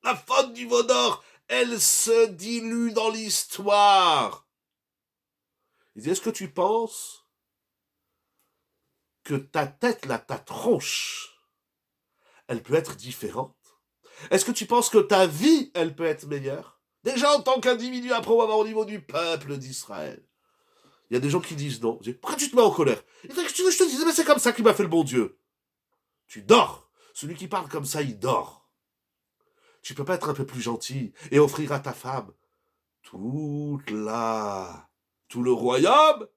La faute du veau d'or, elle se dilue dans l'histoire. Il dit, est-ce que tu penses que ta tête, là, ta tronche, elle peut être différente? Est-ce que tu penses que ta vie, elle peut être meilleure? Déjà en tant qu'individu, après on va voir au niveau du peuple d'Israël. Il y a des gens qui disent non. Pourquoi tu te mets en colère? Et je te disais, mais c'est comme ça qu'il m'a fait le bon Dieu. Tu dors. Celui qui parle comme ça, il dort. Tu peux pas être un peu plus gentil et offrir à ta femme tout le royaume?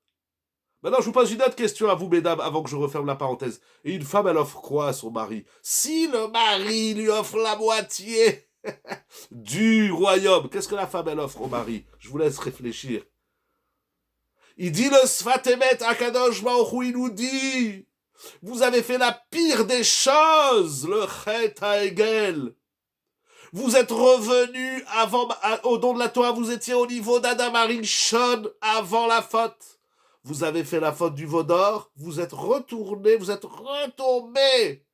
Maintenant, je vous pose une autre question à vous, mesdames, avant que je referme la parenthèse. Et une femme, elle offre quoi à son mari? Si le mari lui offre la moitié du royaume, qu'est-ce que la femme, elle offre au mari? Je vous laisse réfléchir. Il dit le Sfat Emet, Akadosh Baruch Hu, il nous dit, vous avez fait la pire des choses, le Chet HaEgel. Vous êtes revenu au don de la Torah, vous étiez au niveau d'Adam Arishon avant la faute. Vous avez fait la faute du veau d'or, vous êtes retourné, vous êtes retombé.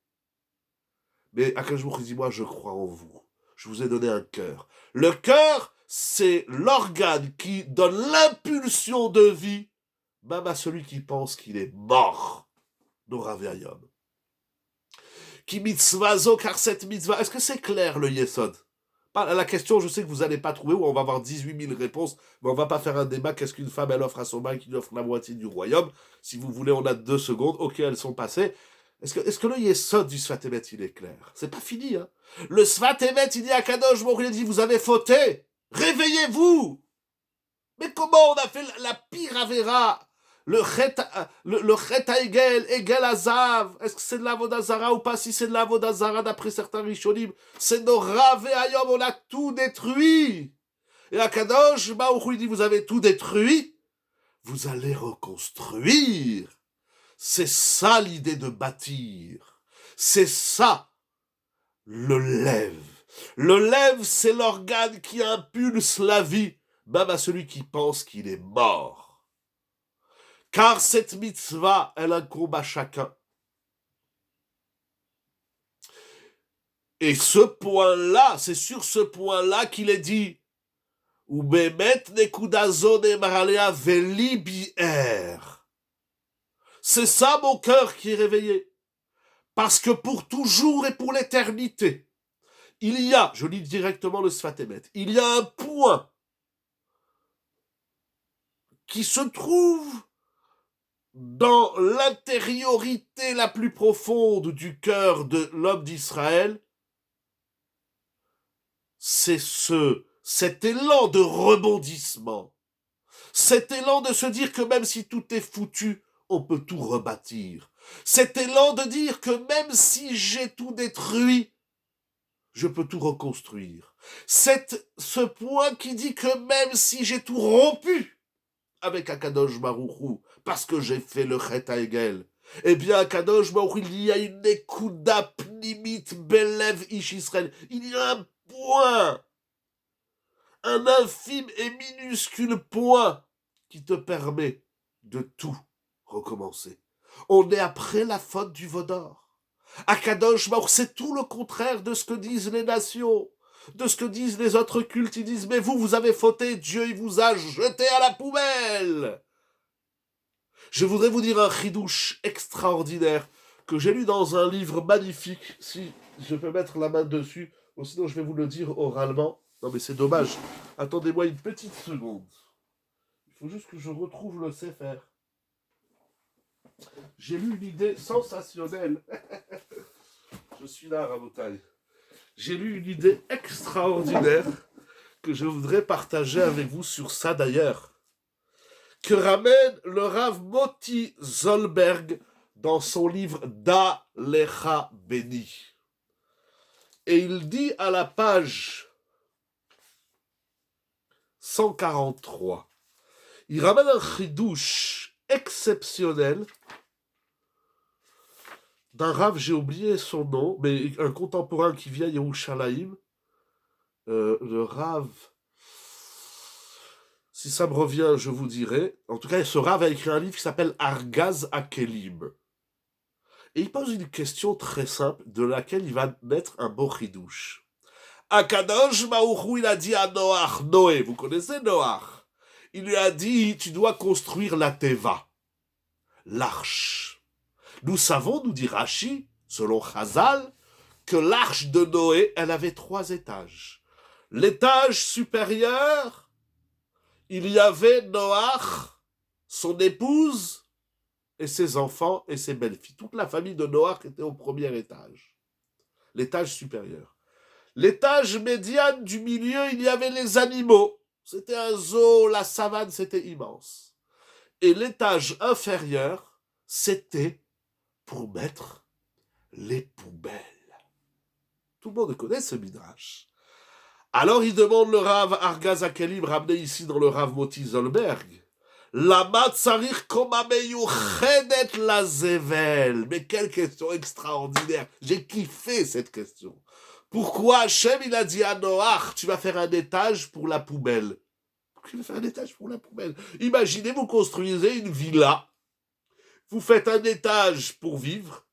Mais Akadosh Baruch Hu dit, moi je crois en vous. Je vous ai donné un cœur. Le cœur, c'est l'organe qui donne l'impulsion de vie, même à celui qui pense qu'il est mort. Noravayom. Qui mitzvazo, car cette mitzvah, est-ce que c'est clair le yesod? La question, je sais que vous n'allez pas trouver, où on va avoir 18 000 réponses, mais on va pas faire un débat, qu'est-ce qu'une femme, elle offre à son mari, qui lui offre la moitié du royaume. Si vous voulez, on a 2 secondes, ok, elles sont passées. Est-ce que le yesod du Sfat Emet, il est clair? C'est pas fini, hein. Le Sfat Emet, il dit à Kadosh Baruch Hu, il dit, vous avez fauté, réveillez-vous. Mais comment on a fait la pire avéra? Le Chet HaEgel, Egel Azav, est-ce que c'est de la Vodazara ou pas? Si c'est de la Vodazara, d'après certains Rishonim, c'est Nora Ve'ayom, on a tout détruit. Et Akadosh Baruch Hu dit, vous avez tout détruit, vous allez reconstruire. C'est ça l'idée de bâtir. C'est ça le lève. Le lève, c'est l'organe qui impulse la vie, même à celui qui pense qu'il est mort. Car cette mitzvah, elle incombe à chacun. Et ce point-là, c'est sur ce point-là qu'il est dit, c'est ça mon cœur qui est réveillé. Parce que pour toujours et pour l'éternité, il y a, je lis directement le Sfat Emet, il y a un point qui se trouve dans l'intériorité la plus profonde du cœur de l'homme d'Israël, c'est cet élan de rebondissement, cet élan de se dire que même si tout est foutu, on peut tout rebâtir, cet élan de dire que même si j'ai tout détruit, je peux tout reconstruire, ce point qui dit que même si j'ai tout rompu, avec Akadosh Baruch Hu, parce que j'ai fait le Chet HaEgel. Eh bien, Akadosh Baruch Hu, il y a une Nekuda Pnimit Belev Ish Israël. Il y a un point. un infime et minuscule point qui te permet de tout recommencer. On est après la faute du Vaudor. Akadosh Baruch, c'est tout le contraire de ce que disent les nations, de ce que disent les autres cultes. Ils disent, mais vous avez fauté, Dieu, il vous a jeté à la poubelle. Je voudrais vous dire un chidouche extraordinaire que j'ai lu dans un livre magnifique, si je peux mettre la main dessus, ou sinon je vais vous le dire oralement. Non mais c'est dommage. Attendez-moi une petite seconde. Il faut juste que je retrouve le Sefer. J'ai lu une idée sensationnelle. Je suis là, Rabotai. J'ai lu une idée extraordinaire que je voudrais partager avec vous sur ça d'ailleurs. Que ramène le Rav Moti Zolberg dans son livre Da Lecha Beni. Et il dit à la page 143, il ramène un chidouche exceptionnel d'un Rav, j'ai oublié son nom, mais un contemporain qui vient à Yerushalayim, le Rav, si ça me revient, je vous dirai. En tout cas, ce Rav a écrit un livre qui s'appelle Argaz Akelim. Et il pose une question très simple, de laquelle il va mettre un beau chidouche. Akadosh Baruch il a dit à Noach, Noé, vous connaissez Noach? Il lui a dit, tu dois construire la Teva, l'arche. Nous savons, nous dit Rashi, selon Chazal, que l'arche de Noé, elle avait 3 étages. L'étage supérieur, il y avait Noach, son épouse, et ses enfants et ses belles-filles. Toute la famille de Noach était au premier étage. L'étage supérieur. L'étage médian du milieu, il y avait les animaux. C'était un zoo, la savane, c'était immense. Et l'étage inférieur, c'était pour mettre les poubelles. Tout le monde connaît ce midrash. Alors il demande le Rav Argaz Akelim, ramené ici dans le Rav Moti Zolberg. Lama tsarich koma meyuchedet la zevel. Mais quelle question extraordinaire. J'ai kiffé cette question. Pourquoi Hachem, il a dit à Noach, tu vas faire un étage pour la poubelle? Pourquoi il va faire un étage pour la poubelle? Imaginez, vous construisez une villa. Vous faites un étage pour vivre,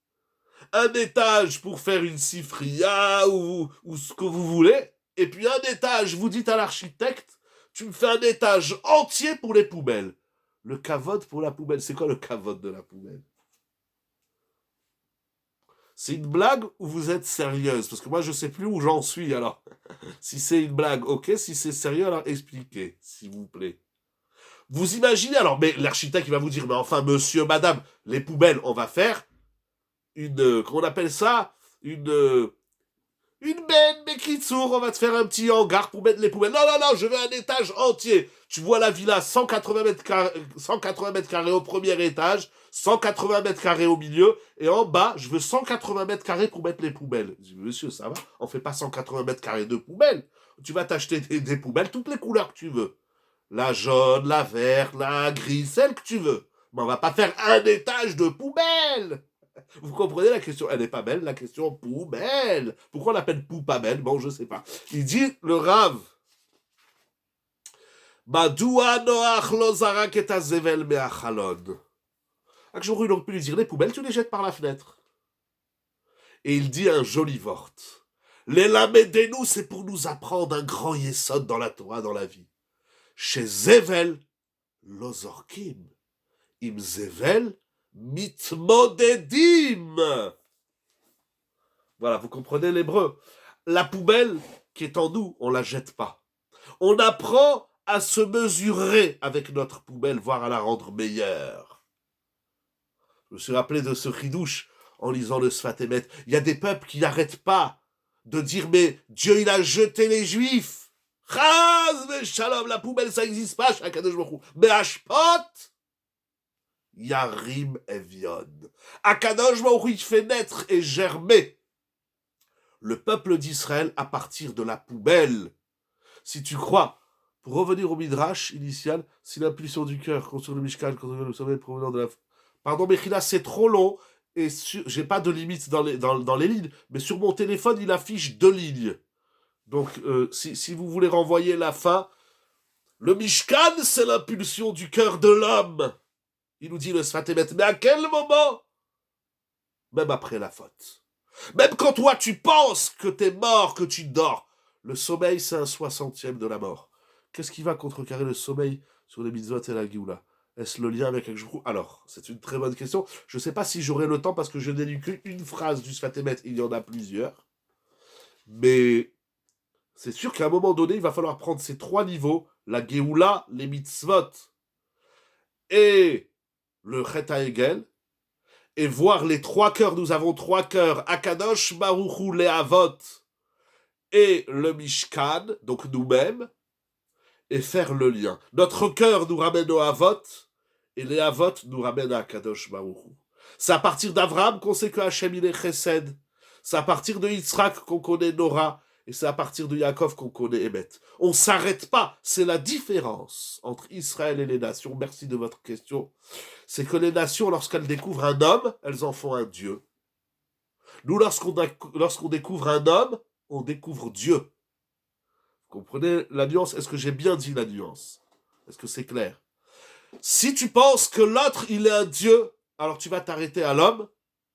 un étage pour faire une sifria ou ce que vous voulez, et puis un étage, vous dites à l'architecte, tu me fais un étage entier pour les poubelles. Le kavod pour la poubelle, c'est quoi le kavod de la poubelle? C'est une blague ou vous êtes sérieuse? Parce que moi, je sais plus où j'en suis, alors. Si c'est une blague, ok. Si c'est sérieux, alors expliquez, s'il vous plaît. Vous imaginez, alors, mais l'architecte, il va vous dire, mais enfin, monsieur, madame, les poubelles, on va faire comment on appelle ça? Une benne, mais Kitsour, on va te faire un petit hangar pour mettre les poubelles. Non, non, non, je veux un étage entier. Tu vois la villa, 180 mètres carrés au premier étage, 180 mètres carrés au milieu, et en bas, je veux 180 mètres carrés pour mettre les poubelles. Je dis, monsieur, ça va? On fait pas 180 mètres carrés de poubelles. Tu vas t'acheter des poubelles, toutes les couleurs que tu veux. La jaune, la verte, la grise, celle que tu veux. Mais on va pas faire un étage de poubelles. Vous comprenez la question? Elle n'est pas belle, la question poubelle. Pourquoi on l'appelle pou pas belle? Bon, je sais pas. Il dit, le Rav, Badoua Noach lo zarak et azevel me'achalon. Un jour, il aurait pu lui dire, les poubelles, tu les jettes par la fenêtre. Et il dit un joli vort. Les lamedenu, c'est pour nous apprendre un grand yesod dans la Torah, dans la vie. Chez Zevel, lozorkim. Im Zevel, mitmodedim. Voilà, vous comprenez l'hébreu. La poubelle qui est en nous, on la jette pas. On apprend à se mesurer avec notre poubelle, voire à la rendre meilleure. Je me suis rappelé de ce chidouche en lisant le Sfat Emet. Il y a des peuples qui n'arrêtent pas de dire, mais Dieu, il a jeté les Juifs. Chaz, mais shalom, la poubelle, ça n'existe pas, Shakadosh Baruch Hu. Mais Hashpot, Yarim Evion. Akadosh Baruch Hu, il fait naître et germer le peuple d'Israël à partir de la poubelle. Si tu crois, pour revenir au Midrash initial, si l'impulsion du cœur construit le Mishkan, construit le sommet provenant de la... Pardon, mais là, c'est trop long, et j'ai pas de limite dans les lignes, mais sur mon téléphone, il affiche 2 lignes. Donc, si vous voulez renvoyer la fin, le Mishkan, c'est l'impulsion du cœur de l'homme. Il nous dit le Sfat Emet. Mais à quel moment? Même après la faute. Même quand toi, tu penses que t'es mort, que tu dors. Le sommeil, c'est un 60e de la mort. Qu'est-ce qui va contrecarrer le sommeil sur les mitzvot et la Géoula? Est-ce le lien avec Akshbou? Alors, c'est une très bonne question. Je ne sais pas si j'aurai le temps parce que je n'ai lu qu'une phrase du Sfat Emet. Il y en a plusieurs. Mais c'est sûr qu'à un moment donné, il va falloir prendre ces trois niveaux, la Géoula, les mitzvot et le Chet HaEgel, et voir les trois cœurs. Nous avons trois cœurs, Akadosh, Baruchou, les Havot et le Mishkan, donc nous-mêmes, et faire le lien. Notre cœur nous ramène au Havot, et les Havot nous ramènent à Akadosh Baruchou. C'est à partir d'Avraham qu'on sait que Hachem il est Chesed. C'est à partir de Yitzhak qu'on connaît Nora. Et c'est à partir de Yaakov qu'on connaît Emet. On ne s'arrête pas. C'est la différence entre Israël et les nations. Merci de votre question. C'est que les nations, lorsqu'elles découvrent un homme, elles en font un Dieu. Nous, lorsqu'on découvre un homme, on découvre Dieu. Vous comprenez la nuance? Est-ce que j'ai bien dit la nuance? Est-ce que c'est clair? Si tu penses que l'autre, il est un Dieu, alors tu vas t'arrêter à l'homme,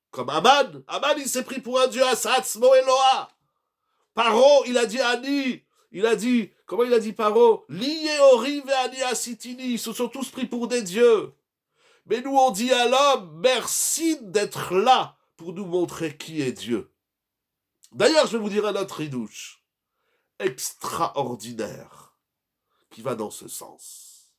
comme Aman. Aman, il s'est pris pour un Dieu, Asatz, Moeloa. Paro, il a dit Ani, il a dit, comment il a dit Paro? Lié Ori ve Ani Asitini, ils se sont tous pris pour des dieux. Mais nous on dit à l'homme, merci d'être là pour nous montrer qui est Dieu. D'ailleurs, je vais vous dire un autre ridouche, extraordinaire, qui va dans ce sens.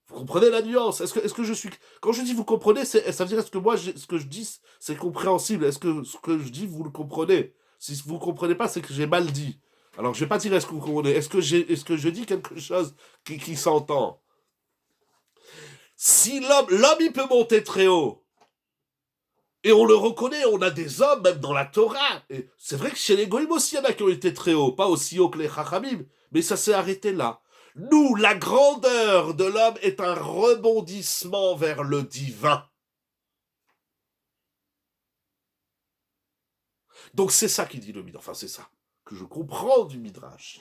Vous comprenez la nuance? Est-ce que je suis... Quand je dis vous comprenez, ça veut dire est-ce que moi, ce que je dis, c'est compréhensible? Est-ce que ce que je dis, vous le comprenez? Si vous ne comprenez pas, c'est que j'ai mal dit. Alors, je ne vais pas dire est-ce que vous comprenez. Est-ce que je dis quelque chose qui s'entend? Si l'homme, il peut monter très haut, et on le reconnaît, on a des hommes, même dans la Torah. Et c'est vrai que chez les Goïm aussi, il y en a qui ont été très hauts, pas aussi haut que les Chachamim, mais ça s'est arrêté là. Nous, la grandeur de l'homme est un rebondissement vers le divin. Donc c'est ça qui dit le Midrash. Enfin, c'est ça que je comprends du Midrash.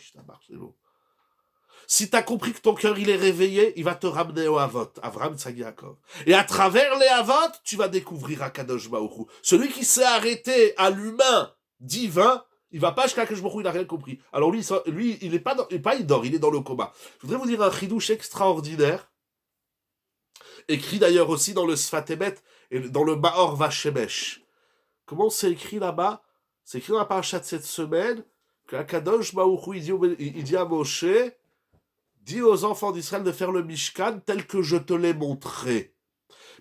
Si tu as compris que ton cœur il est réveillé, il va te ramener au Havot, Avraham, Tzag, Yaakov. Et à travers les Havot, tu vas découvrir Akadosh Baruch Hu. Celui qui s'est arrêté à l'humain divin, il va pas jusqu'à Akadosh Baruch Hu, il n'a rien compris. Alors lui il n'est pas, il dort, il est dans le coma. Je voudrais vous dire un chidouche extraordinaire, écrit d'ailleurs aussi dans le Sfat Emet et dans le Maor Vashemesh. Comment c'est écrit là-bas? C'est écrit dans la paracha de cette semaine que Akadosh Baruch Hu, il dit à Moshe, dis aux enfants d'Israël de faire le Mishkan tel que je te l'ai montré.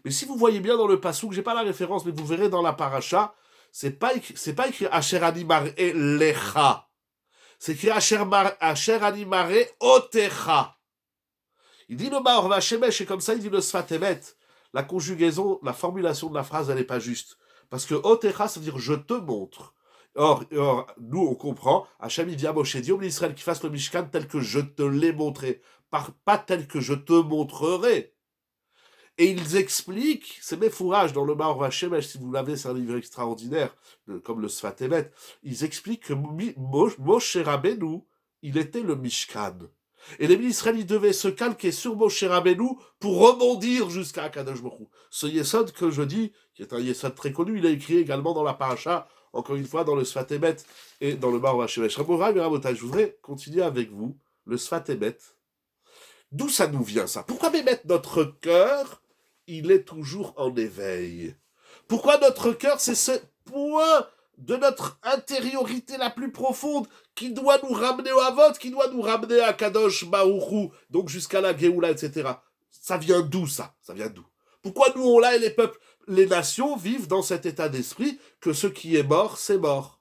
Mais si vous voyez bien dans le Passouk, j'ai pas la référence, mais vous verrez dans la paracha, c'est pas écrit Asher Animare Lecha. C'est écrit Asher Animare Otecha. Il dit le Maor Vashemesh, et comme ça il dit le Sfat Emet. La conjugaison, la formulation de la phrase, elle n'est pas juste. Parce que Otecha, ça veut dire je te montre. Or, nous, on comprend, Hachem, il dit à Moshe, dis au Israël qu'il fasse le Mishkan tel que je te l'ai montré, pas tel que je te montrerai. Et ils expliquent, c'est mes fourrages dans le Maor Vashemesh, si vous l'avez, c'est un livre extraordinaire, comme le Sfat Emet, ils expliquent que Moshe Rabbeinu, il était le Mishkan. Et les Israël, ils devaient se calquer sur Moshe Rabbeinu pour rebondir jusqu'à Akadosh Baruch Hu. Ce Yesod que je dis, qui est un Yesod très connu, il a écrit également dans la paracha, encore une fois, dans le Sfat Emet et dans le Maor Vashemesh. Raborai et Rabotai, je voudrais continuer avec vous, le Sfat Emet. D'où ça nous vient, ça? Pourquoi mettre notre cœur, il est toujours en éveil? Pourquoi notre cœur, c'est ce point de notre intériorité la plus profonde qui doit nous ramener au Havot, qui doit nous ramener à Kadosh Baruch Hu, donc jusqu'à la Géoula, etc. Ça vient d'où, ça? Ça vient d'où? Pourquoi nous, on l'a et les peuples, les nations vivent dans cet état d'esprit que ce qui est mort, c'est mort.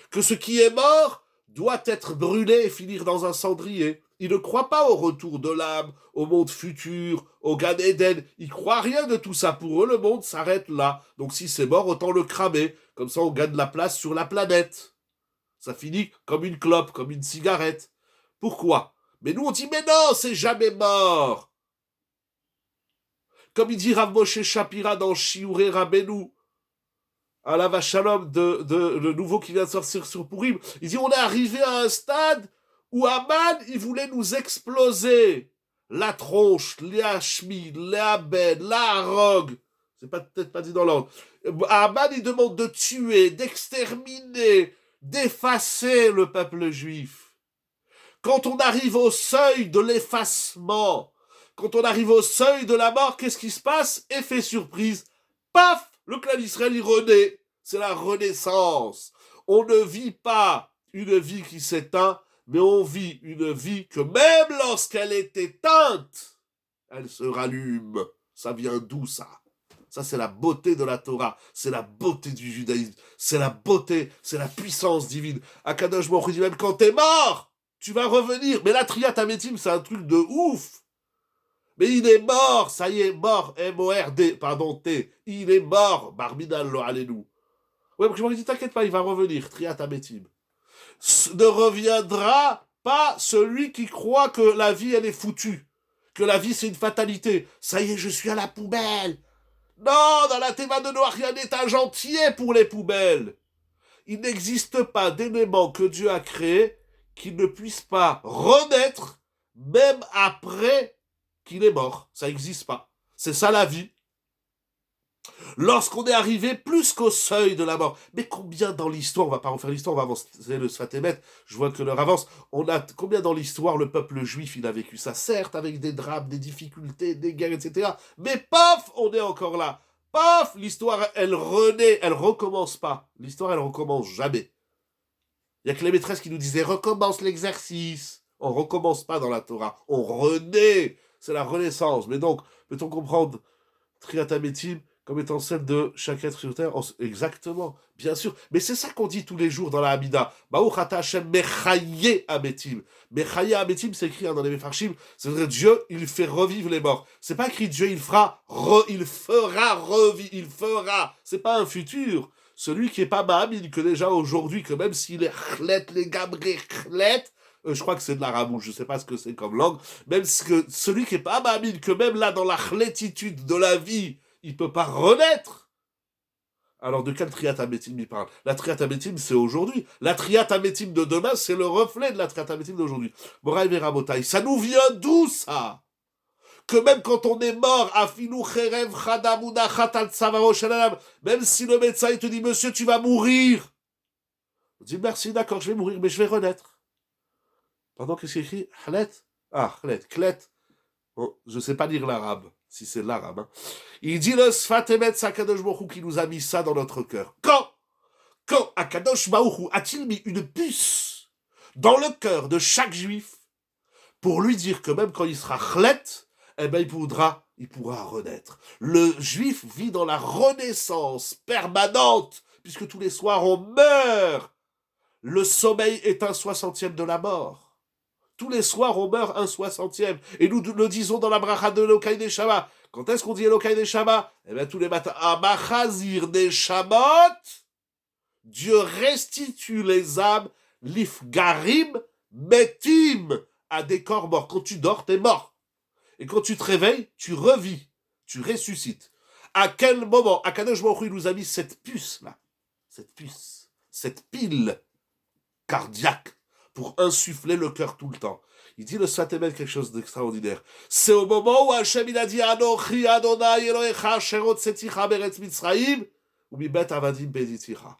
Que ce qui est mort doit être brûlé et finir dans un cendrier. Ils ne croient pas au retour de l'âme, au monde futur, au Gan Eden. Ils croient rien de tout ça. Pour eux, le monde s'arrête là. Donc si c'est mort, autant le cramer. Comme ça, on gagne de la place sur la planète. Ça finit comme une clope, comme une cigarette. Pourquoi? Mais nous, on dit, mais non, c'est jamais mort. Comme il dit Rav Moshe Shapira dans Shiuré Rabbeinu. à la Vachalom le nouveau qui vient de sortir sur Purim. Il dit, on est arrivé à un stade où Aman, il voulait nous exploser la tronche, les Hashmi, les Aben, la Harog. C'est peut-être pas dit dans l'ordre. Aman, il demande de tuer, d'exterminer, d'effacer le peuple juif. Quand on arrive au seuil de l'effacement, quand on arrive au seuil de la mort, qu'est-ce qui se passe? Effet surprise. Paf! Le clan d'Israël, il renaît. C'est la renaissance. On ne vit pas une vie qui s'éteint, mais on vit une vie que même lorsqu'elle est éteinte, elle se rallume. Ça vient d'où, ça? Ça, c'est la beauté de la Torah. C'est la beauté du judaïsme. C'est la beauté, c'est la puissance divine. Akadosh Baruch Hu dit même quand t'es mort, tu vas revenir. Mais la Triyat Ametim, c'est un truc de ouf. Mais il est mort, ça y est, mort, M-O-R-D, pardon, T. Il est mort, Barbidal lo alelu. Ouais, donc je me dis, t'inquiète pas, il va revenir, Triyat Ametim. Ne reviendra pas celui qui croit que la vie, elle est foutue. Que la vie, c'est une fatalité. Ça y est, je suis à la poubelle. Non, dans la Théma de Noach, il y a un étage entier pour les poubelles. Il n'existe pas d'élément que Dieu a créé qui ne puisse pas renaître, même après qu'il est mort. Ça n'existe pas. C'est ça la vie. Lorsqu'on est arrivé plus qu'au seuil de la mort. Mais combien dans l'histoire, on va pas refaire l'histoire, on va avancer le Sfatémet, je vois que l'heure avance, combien dans l'histoire le peuple juif il a vécu ça? Certes, avec des drames, des difficultés, des guerres, etc. Mais paf, on est encore là. Paf, l'histoire, elle renaît, elle recommence pas. L'histoire, elle recommence jamais. Il y a que les maîtresses qui nous disaient recommence l'exercice. On recommence pas dans la Torah, on renaît. C'est la renaissance. Mais donc, peut-on comprendre Triyat Ametim comme étant celle de chaque être sur terre? Exactement, bien sûr. Mais c'est ça qu'on dit tous les jours dans la Hamida. Baruch ata Hashem mechaye ametim. Mechaye ametim, c'est écrit dans les Mefarshim. C'est-à-dire Dieu, il fait revivre les morts. C'est pas écrit Dieu, il fera revivre, il fera. C'est pas un futur. Celui qui est pas Mahamid, que déjà aujourd'hui, que même s'il est chlet, les gabrés chlet, je crois que c'est de l'arabe, je sais pas ce que c'est comme langue, même que celui qui est pas Mahamid, que même là, dans la chlétitude de la vie, il peut pas renaître. Alors de quel Triyat Ametim il parle? La Triyat Ametim, c'est aujourd'hui. La Triyat Ametim de demain, c'est le reflet de la Triyat Ametim d'aujourd'hui. Moraï Verabotai, ça nous vient d'où, ça? Que même quand on est mort, Afinou Cherev Chadamuna Chatal Tsavaro Shalalam, même si le médecin il te dit, monsieur, tu vas mourir. On dit, merci, d'accord, je vais mourir, mais je vais renaître. Pardon, qu'est-ce qu'il écrit? Chlet? Ah, Chlet, Klet. Bon, je sais pas lire l'arabe, si c'est l'arabe. Hein. Il dit le Sfatemet Akadosh Baruch Hu qui nous a mis ça dans notre cœur. Quand Akadosh Baruch Hu a-t-il mis une puce dans le cœur de chaque juif pour lui dire que même quand il sera chlet, eh ben il pourra renaître. Le juif vit dans la renaissance permanente, puisque tous les soirs on meurt. Le sommeil est un 60e de la mort. Tous les soirs, on meurt un 60e. Et nous le disons dans la bracha de Elokai Neshama. Quand est-ce qu'on dit Elokai Neshama? Eh bien, tous les matins. Amachazir Neshamot. Dieu restitue les âmes, l'ifgarim metim, à des corps morts. Quand tu dors, t'es mort. Et quand tu te réveilles, tu revis. Tu ressuscites. À quel moment Akadosh Baruch Hu nous a mis cette puce-là? Cette puce. Cette pile cardiaque pour insuffler le cœur tout le temps. Il dit le Sfatémet quelque chose d'extraordinaire. C'est au moment où Hachem il a dit Anochi Adonai Elohecha asher hotzeticha beretz Mitzrayim umibet avadim bediticha.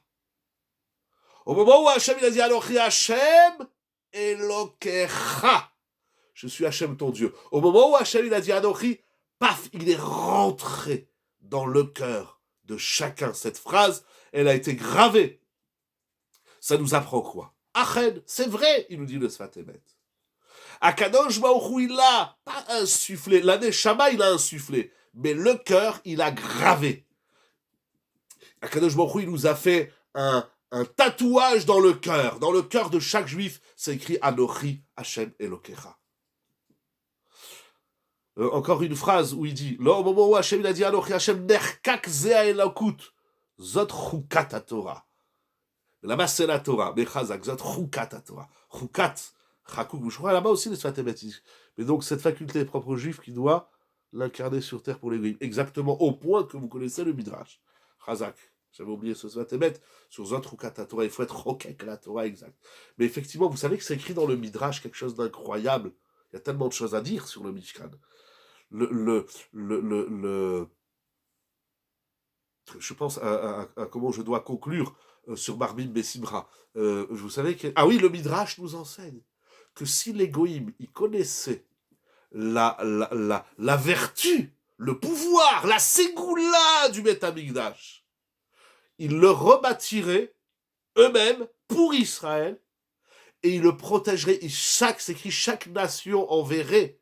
Au moment où Hachem il a dit Anochi Hachem Elokecha. Je suis Hachem ton Dieu. Au moment où Hachem il a dit Anochi, paf, il est rentré dans le cœur de chacun. Cette phrase, elle a été gravée. Ça nous apprend quoi? Achen, c'est vrai, il nous dit le Sfatémet. Akadosh Baruch Hu, il a pas insufflé, la Neshama, il a insufflé, mais le cœur, il a gravé. Akadosh Baruch Hu, il nous a fait un tatouage dans le cœur de chaque juif, c'est écrit Anochi Hashem Elokecha. Encore une phrase où il dit, là, au moment où Hashem il a dit Anochi Hashem Nerkak Zea Elokut, Zot Chukat HaTorah. Là-bas, c'est la Torah. Mais Chazak, Zot Chukat HaTorah. Chukat, Chakouk, je crois là-bas aussi les Sfatémet. Mais donc, cette faculté propre aux Juifs qui doit l'incarner sur terre pour les Goïms. Exactement au point que vous connaissez le Midrash. Chazak. J'avais oublié ce Svatemet. Sur Zot Rukat Torah, il faut être roquette la Torah exact. Mais effectivement, vous savez que c'est écrit dans le Midrash quelque chose d'incroyable. Il y a tellement de choses à dire sur le Mishkan. Je pense à comment je dois conclure sur Barbim Bessimra. Vous savez que... Ah oui, le Midrash nous enseigne que si les Goïms, ils connaissaient la vertu, le pouvoir, la ségoula du Beth Amikdash, ils le rebâtiraient eux-mêmes pour Israël et ils le protégeraient. Et c'est écrit, chaque nation enverrait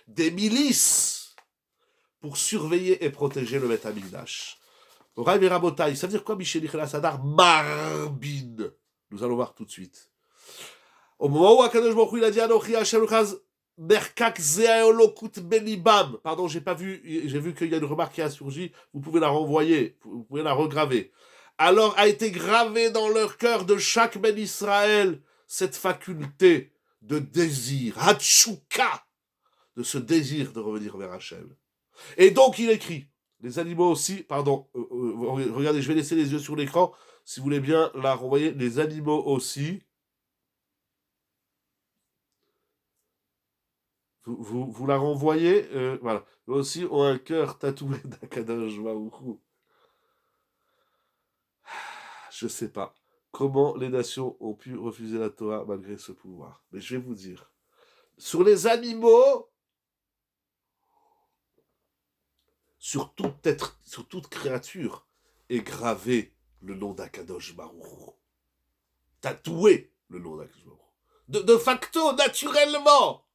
des milices pour surveiller et protéger le Beth Amikdash. Raïm et Rabotaï, ça veut dire quoi, Michel Nicolas Sadar? Marbin. Nous allons voir tout de suite. Au moment où Akadosh Baruch Hu il a dit Anochi Hashem Chaz Merkak Zeaolokut Benibam. Pardon, j'ai vu qu'il y a une remarque qui a surgi. Vous pouvez la renvoyer, vous pouvez la regraver. Alors a été gravé dans leur cœur de chaque Ben Israël cette faculté de désir, Hatchouka, de ce désir de revenir vers Hachem. Et donc il écrit, les animaux aussi, pardon, regardez, je vais laisser les yeux sur l'écran, si vous voulez bien la renvoyer, les animaux aussi. Vous la renvoyez, voilà. Eux aussi ont un cœur tatoué d'Akadosh Baruch. Je ne sais pas comment les nations ont pu refuser la Torah malgré ce pouvoir. Mais je vais vous dire, sur les animaux, sur toute créature, est gravé le nom d'Akadosh Baruch. Tatoué le nom d'Akadosh Baruch. De facto, naturellement.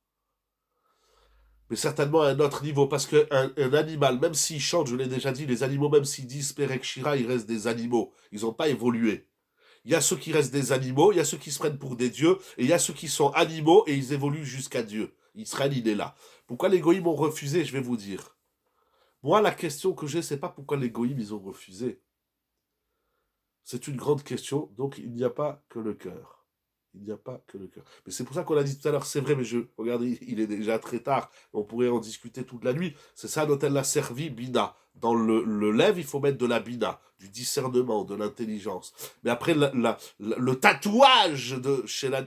Mais certainement à un autre niveau, parce qu'un animal, même s'il chante, je l'ai déjà dit, les animaux, même s'ils disent Perek Shira, ils restent des animaux. Ils n'ont pas évolué. Il y a ceux qui restent des animaux, il y a ceux qui se prennent pour des dieux, et il y a ceux qui sont animaux et ils évoluent jusqu'à Dieu. Israël, il est là. Pourquoi les goïms ont refusé, je vais vous dire. Moi, la question que j'ai, c'est pas pourquoi les goïms, ils ont refusé. C'est une grande question, donc il n'y a pas que le cœur. Il n'y a pas que le cœur. Mais c'est pour ça qu'on a dit tout à l'heure, c'est vrai, mais regardez, il est déjà très tard, on pourrait en discuter toute la nuit. C'est ça, l'hôtel l'a servi, Bina. Dans le lève, il faut mettre de la Bina, du discernement, de l'intelligence. Mais après, le tatouage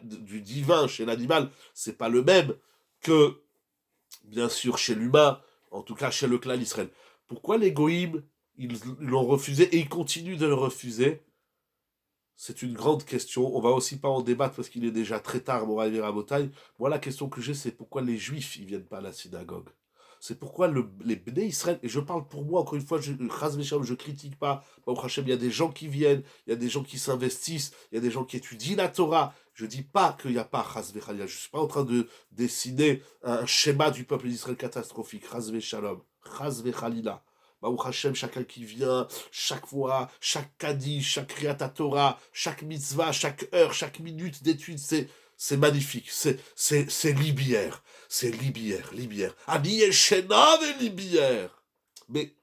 du divin chez l'animal, c'est pas le même que, bien sûr, chez l'humain, en tout cas chez le clan Israël. Pourquoi les goïms, ils l'ont refusé et ils continuent de le refuser? C'est une grande question. On va aussi pas en débattre parce qu'il est déjà très tard, mon Rav et Rabotai. Moi, la question que j'ai, c'est pourquoi les Juifs, ils viennent pas à la synagogue. C'est pourquoi les Bnei Israël, et je parle pour moi, encore une fois, je critique pas. Baruch Hashem, il y a des gens qui viennent, il y a des gens qui s'investissent, il y a des gens qui étudient la Torah. Je dis pas qu'il n'y a pas Chaz v'Chalia. Je suis pas en train de dessiner un schéma du peuple d'Israël catastrophique. Chaz v'Shalom. Chaz v'Chalila. Baruch Hashem, chacun qui vient, chaque fois, chaque kaddish, chaque Kriyat Torah, chaque mitzvah, chaque heure, chaque minute d'étude, c'est magnifique, c'est libière, c'est libière. Ani Yeshena ve libière. Mais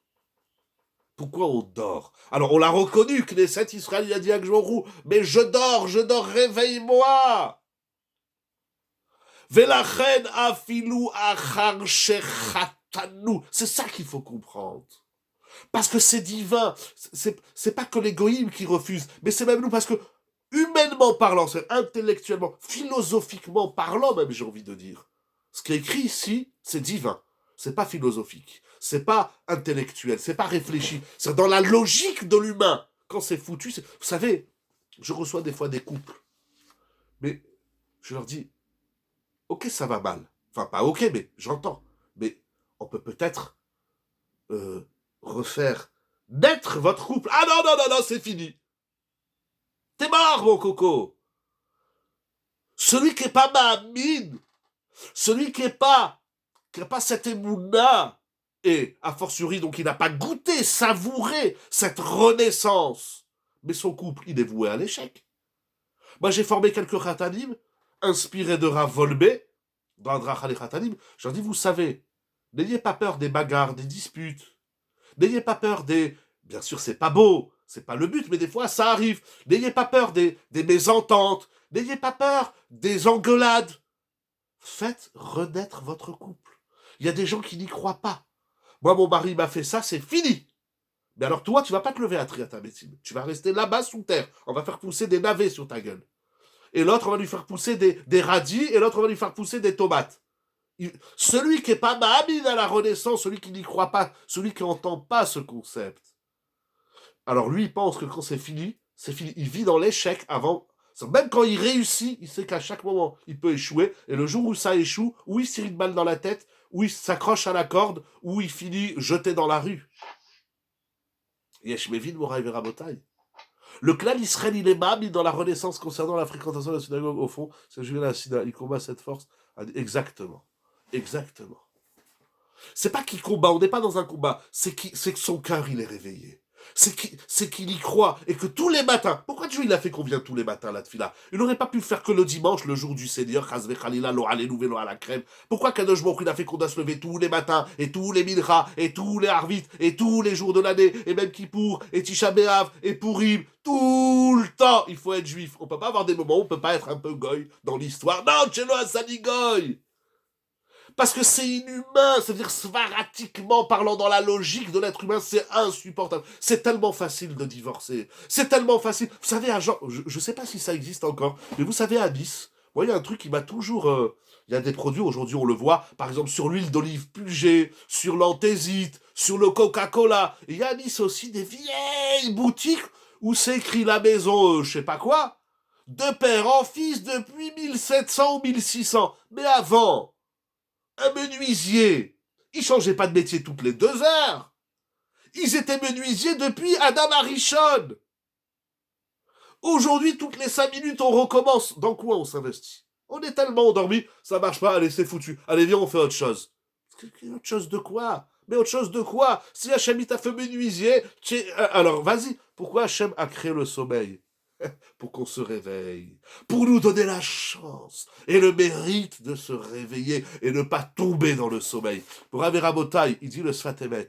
pourquoi on dort? Alors on l'a reconnu, Knesset Israël, il a dit à Gjorou, mais je dors, réveille-moi. Velachen afilu achar shechatanu. C'est ça qu'il faut comprendre. Parce que c'est divin. C'est pas que les goïms qui refusent, mais c'est même nous, parce que humainement parlant, c'est intellectuellement, philosophiquement parlant même, j'ai envie de dire. Ce qui est écrit ici, c'est divin. C'est pas philosophique. C'est pas intellectuel. C'est pas réfléchi. C'est dans la logique de l'humain. Quand c'est foutu, vous savez, je reçois des fois des couples. Mais je leur dis, ok, ça va mal. Enfin, pas ok, mais j'entends. Mais on peut peut-être refaire naître votre couple. Ah non, c'est fini. T'es mort, mon coco. Celui qui n'est pas Mahamine, celui qui n'a pas cette émouna, et a fortiori, donc il n'a pas goûté, savouré cette renaissance, mais son couple, il est voué à l'échec. Moi, j'ai formé quelques khatanim, inspirés de Rav Volbe, dans Drachal Khatanim. Je leur dis, vous savez, n'ayez pas peur des bagarres, des disputes. N'ayez pas peur des... Bien sûr, c'est pas beau, c'est pas le but, mais des fois, ça arrive. N'ayez pas peur des mésententes. N'ayez pas peur des engueulades. Faites renaître votre couple. Il y a des gens qui n'y croient pas. Moi, mon mari m'a fait ça, c'est fini. Mais alors toi, tu vas pas te lever à ta médecine. Tu vas rester là-bas sous terre. On va faire pousser des navets sur ta gueule. Et l'autre, on va lui faire pousser des radis, et l'autre, on va lui faire pousser des tomates. Celui qui n'est pas Mahamid à la Renaissance, celui qui n'y croit pas, celui qui n'entend pas ce concept, alors lui, il pense que quand c'est fini, c'est fini. Il vit dans l'échec avant. Même quand il réussit, il sait qu'à chaque moment, il peut échouer. Et le jour où ça échoue, ou il se tire une balle dans la tête, ou il s'accroche à la corde, ou il finit jeté dans la rue. Yesh Mevin Moraï Verabotai. Le clan Israël, il est Mahamid dans la Renaissance concernant la fréquentation de la synagogue. Au fond, c'est Julien Sina, il combat cette force. Exactement. Exactement. C'est pas qu'il combat, on n'est pas dans un combat, c'est que son cœur, il est réveillé. C'est qu'il y croit, et que tous les matins, pourquoi Dieu il a fait qu'on vient tous les matins là de là? Il n'aurait pas pu faire que le dimanche, le jour du Seigneur, Chazve Khalila, lo alelu velo à la crème. Pourquoi Kadosh Baruch il a fait qu'on doit se lever tous les matins, et tous les Mincha, et tous les Harvit, et tous les jours de l'année, et même Kippour, et Tisha B'Av, et Purim, tout le temps, il faut être juif. On peut pas avoir des moments où on peut pas être un peu goy dans l'histoire. Non, Tchelo Hassani goy. Parce que c'est inhumain, c'est-à-dire svaratiquement parlant dans la logique de l'être humain, c'est insupportable. C'est tellement facile de divorcer. C'est tellement facile. Vous savez, à genre, je sais pas si ça existe encore, mais vous savez, à Nice, moi, il y a un truc qui m'a toujours... il y a des produits, aujourd'hui, on le voit, par exemple, sur l'huile d'olive pulgée, sur l'anthésite, sur le Coca-Cola. Et il y a à Nice aussi des vieilles boutiques où c'est écrit la maison, je sais pas quoi, de père en fils depuis 1700 ou 1600. Mais avant... Un menuisier, ils changeaient pas de métier toutes les 2 heures. Ils étaient menuisiers depuis Adam Arishon. Aujourd'hui, toutes les 5 minutes, on recommence. Dans quoi on s'investit? On est tellement endormi, ça marche pas, allez, c'est foutu. Allez, viens, on fait autre chose. Autre chose de quoi? Mais autre chose de quoi? Si Hachem t'a fait menuisier, alors vas-y. Pourquoi Hachem a créé le sommeil? Pour qu'on se réveille, pour nous donner la chance et le mérite de se réveiller et ne pas tomber dans le sommeil. Pour Rav Rabotai, il dit le Sfatemet.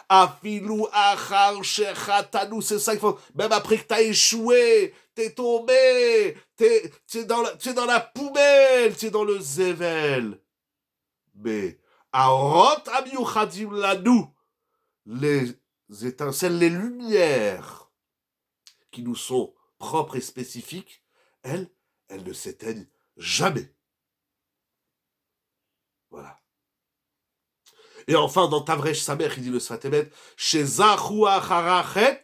Afilou achar shechatanu, c'est ça qu'il faut. Même après que t'as échoué, t'es tombé, t'es dans la poubelle, t'es dans le zével. Mais arot amiuchadim lanu, les étincelles, les lumières qui nous sont propres et spécifiques, elles ne s'éteignent jamais. Voilà. Et enfin, dans Tavresh Samer, il dit le Sfatemet, chez Zahu Acharachet.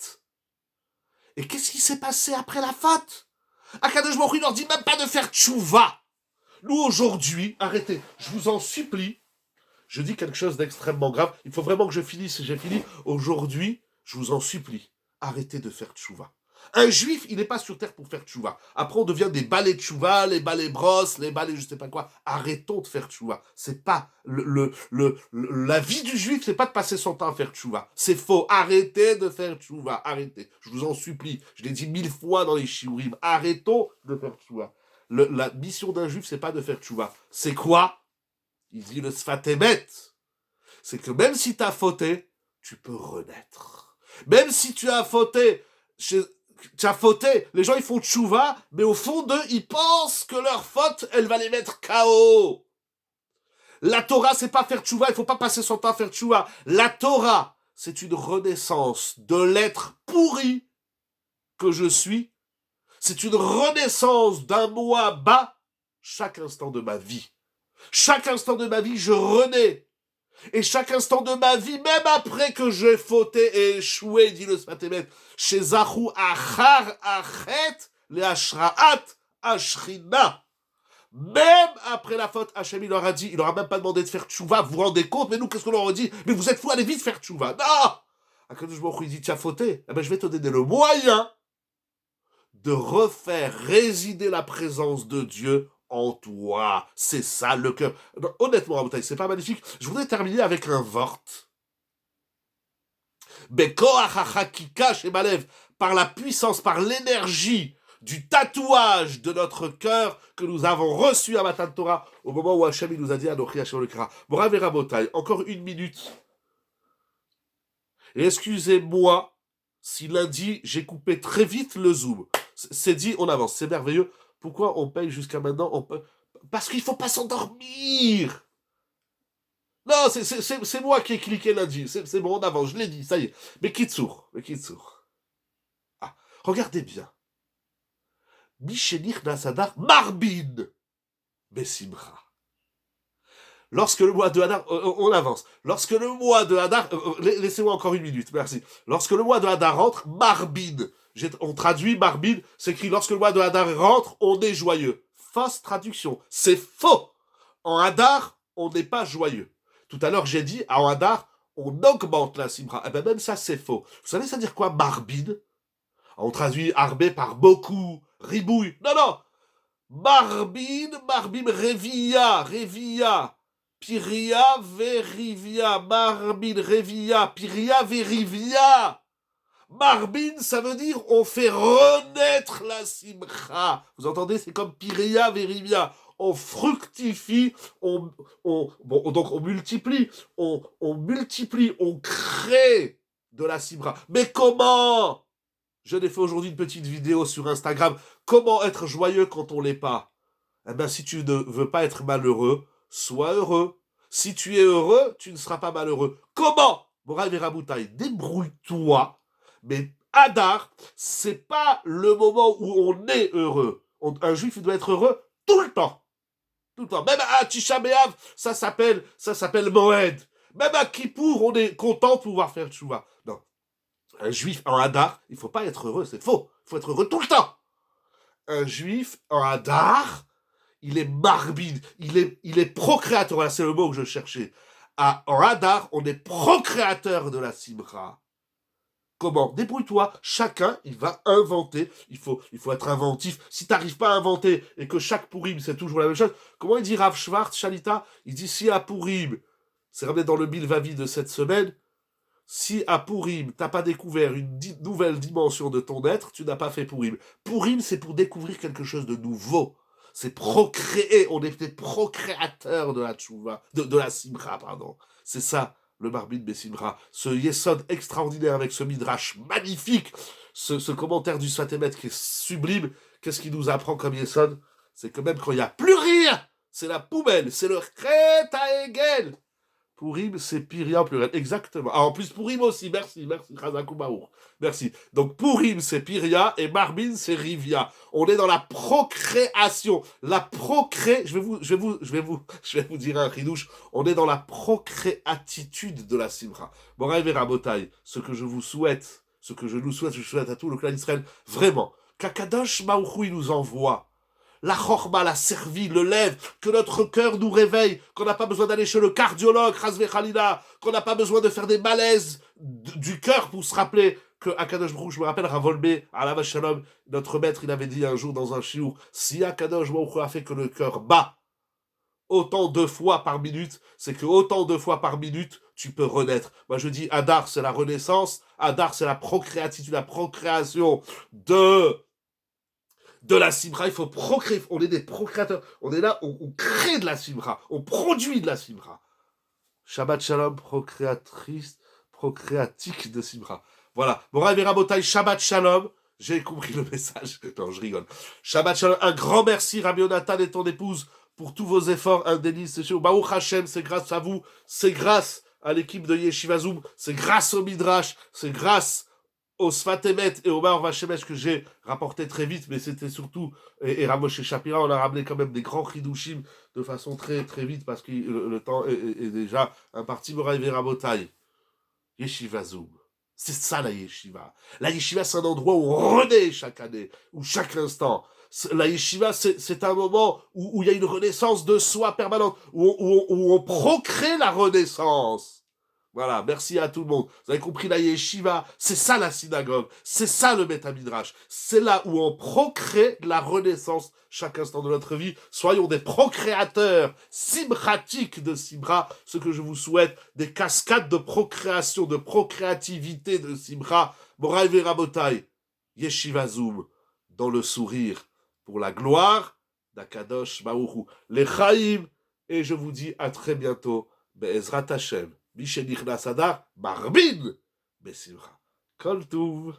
Et qu'est-ce qui s'est passé après la faute? Akadosh Baruch Hu leur dit même pas de faire tchouva. Nous, aujourd'hui, arrêtez, je vous en supplie, je dis quelque chose d'extrêmement grave, il faut vraiment que je finisse, j'ai fini. Aujourd'hui, je vous en supplie, arrêtez de faire tchouva. Un juif, il n'est pas sur terre pour faire tchouva. Après, on devient des balais de tchouva, les balais brosses, les balais je sais pas quoi. Arrêtons de faire tchouva. C'est pas la vie du juif, c'est pas de passer son temps à faire tchouva. C'est faux. Arrêtez de faire tchouva. Arrêtez. Je vous en supplie. Je l'ai dit 1000 fois dans les shiurim. Arrêtons de faire tchouva. La mission d'un juif, c'est pas de faire tchouva. C'est quoi? Il dit le Sfatemet. C'est que même si tu as fauté, tu peux renaître. Même si tu as fauté, les gens ils font tchouva, mais au fond d'eux, ils pensent que leur faute, elle va les mettre KO. La Torah, c'est pas faire tchouva, il faut pas passer son temps à faire tchouva. La Torah, c'est une renaissance de l'être pourri que je suis. C'est une renaissance d'un moi bas chaque instant de ma vie. Chaque instant de ma vie, je renais. Et chaque instant de ma vie, même après que j'ai fauté et échoué, dit le Sfatemet, chez Zahu Achar Achet, les Ashraat Ashrina. Même après la faute, Hachem, il leur a dit, il leur a même pas demandé de faire tchouva, vous vous rendez compte? Mais nous, qu'est-ce qu'on leur a dit? Mais vous êtes fous, allez vite faire tchouva. Non! Akadosh Baruch Hu, il dit, tu as fauté. Eh ben, je vais te donner le moyen de refaire résider la présence de Dieu en toi. C'est ça le cœur. Non, honnêtement, Rabotai, c'est pas magnifique. Je voudrais terminer avec un vort. Par la puissance, par l'énergie du tatouage de notre cœur que nous avons reçu à Matan Torah au moment où Hachem nous a dit Anochi Hachem le Kra. Morav et Rabotai, encore 1 minute. Et excusez-moi si lundi j'ai coupé très vite le zoom. C'est dit, on avance, c'est merveilleux. Pourquoi on paye jusqu'à maintenant? Parce qu'il ne faut pas s'endormir. Non, c'est moi qui ai cliqué lundi. C'est bon, on avance, je l'ai dit, ça y est. Mais Kitsour. Ah, regardez bien. Michénir Nasadar Marbin Bessimra. Lorsque le mois de Hadar, on avance. Lorsque le mois de Hadar, laissez-moi encore une minute, merci. Lorsque le mois de Hadar rentre, Marbin. On traduit Marbin, c'est écrit lorsque le mois de Hadar rentre, on est joyeux. Fausse traduction, c'est faux. En Hadar, on n'est pas joyeux. Tout à l'heure, j'ai dit, en Hadar, on augmente la simra. Eh ben même ça, c'est faux. Vous savez, ça veut dire quoi, Marbin? On traduit arbé par beaucoup, ribouille. Non. Marbin, Revia. Piria verivia, Marbin revia, Piria verivia. Marbin, ça veut dire on fait renaître la simcha. Vous entendez, c'est comme Piria verivia. On fructifie, donc on multiplie, on crée de la simcha. Mais comment? Je l'ai fait aujourd'hui une petite vidéo sur Instagram. Comment être joyeux quand on l'est pas? Eh bien, si tu ne veux pas être malheureux, sois heureux. Si tu es heureux, tu ne seras pas malheureux. Comment? Moraï Veraboutaï, débrouille-toi. Mais Hadar, c'est pas le moment où on est heureux. Un juif, il doit être heureux tout le temps. Tout le temps. Même à Tisha B'Av, ça s'appelle Moed. Même à Kippour, on est content de pouvoir faire tchouva. Non. Un juif en Hadar, il faut pas être heureux, c'est faux. Il faut être heureux tout le temps. Un juif en Hadar, il est marbide, il est procréateur. Voilà, c'est le mot que je cherchais. En Hadar, on est procréateur de la simra. Comment? Débrouille-toi. Chacun, il va inventer. Il faut être inventif. Si tu n'arrives pas à inventer et que chaque Pourim, c'est toujours la même chose, comment il dit Rav Schwartz, Shalita? Il dit si à Pourim, c'est ramené dans le Bilvavi de cette semaine, si à Pourim, t'as pas découvert une nouvelle dimension de ton être, tu n'as pas fait Pourim. Pourim, c'est pour découvrir quelque chose de nouveau. C'est procréer. On est des procréateurs de la tchouva, de la simra, pardon. C'est ça, le Marbin Bessimra. Ce yesod extraordinaire avec ce midrash magnifique, ce commentaire du Sfatemet qui est sublime. Qu'est-ce qu'il nous apprend comme yesod? C'est que même quand il n'y a plus rien, c'est la poubelle, c'est le Chet Hegel. Pourim, c'est Piria en pluriel. Exactement. Ah, en plus, Pourim aussi. Merci. Chazakou Merci. Donc, Pourim, c'est Piria et Marbin, c'est Rivia. On est dans la procréation. Je vais vous dire un ridouche. On est dans la procréatitude de la Simra. Moraï Verabotai, ce que je nous souhaite, je souhaite à tout le clan d'Israël, vraiment, qu'Akadosh Baruch Hu, il nous envoie la chorma, la servie, le lève, que notre cœur nous réveille, qu'on n'a pas besoin d'aller chez le cardiologue, Razve Khalila, qu'on n'a pas besoin de faire des malaises du cœur pour se rappeler que Akadosh Baruch Hu, je me rappelle, Ravolbé, Alav Shalom, notre maître, il avait dit un jour dans un chiour, si Akadosh Baruch Hu a fait que le cœur bat autant de fois par minute, c'est que autant de fois par minute, tu peux renaître. Moi, je dis, Hadar, c'est la renaissance, Hadar, c'est la procréatitude, la procréation de la simra, il faut procréer, on est des procréateurs, on est là, on crée de la simra, on produit de la simra. Shabbat Shalom, procréatique de simra. Voilà, Moraï Verabotai, Shabbat Shalom, j'ai compris le message, non, je rigole. Shabbat Shalom, un grand merci, Rabbi Yonatan et ton épouse, pour tous vos efforts, un délice, c'est chez Baruch Hashem, c'est grâce à vous, c'est grâce à l'équipe de Yeshiva Zoom, c'est grâce au Midrash, c'est grâce au Sfatemet et au Maor Vachemesh que j'ai rapporté très vite, mais c'était surtout, et Ramoshe Shapira, on a ramené quand même des grands chidushim de façon très très vite parce que le temps est déjà imparti. Moraï Verabotai, Yeshiva Zoom. C'est ça la Yeshiva. La Yeshiva, c'est un endroit où on renaît chaque année, ou chaque instant. La Yeshiva, c'est un moment où il y a une renaissance de soi permanente, où on procrée la renaissance. Voilà, merci à tout le monde. Vous avez compris, la yeshiva, c'est ça la synagogue, c'est ça le Beth Midrash. C'est là où on procrée la renaissance chaque instant de notre vie. Soyons des procréateurs simratiques de Simra, ce que je vous souhaite, des cascades de procréation, de procréativité de Simra. Moraï Verabotai, Yeshiva Zoom, dans le sourire, pour la gloire d'Akadosh Baruch Hu. Les Chaim, et je vous dis à très bientôt. Be'ezrat Hashem. Michénir Nasada, Marbin, Bessimra. Kol Touv.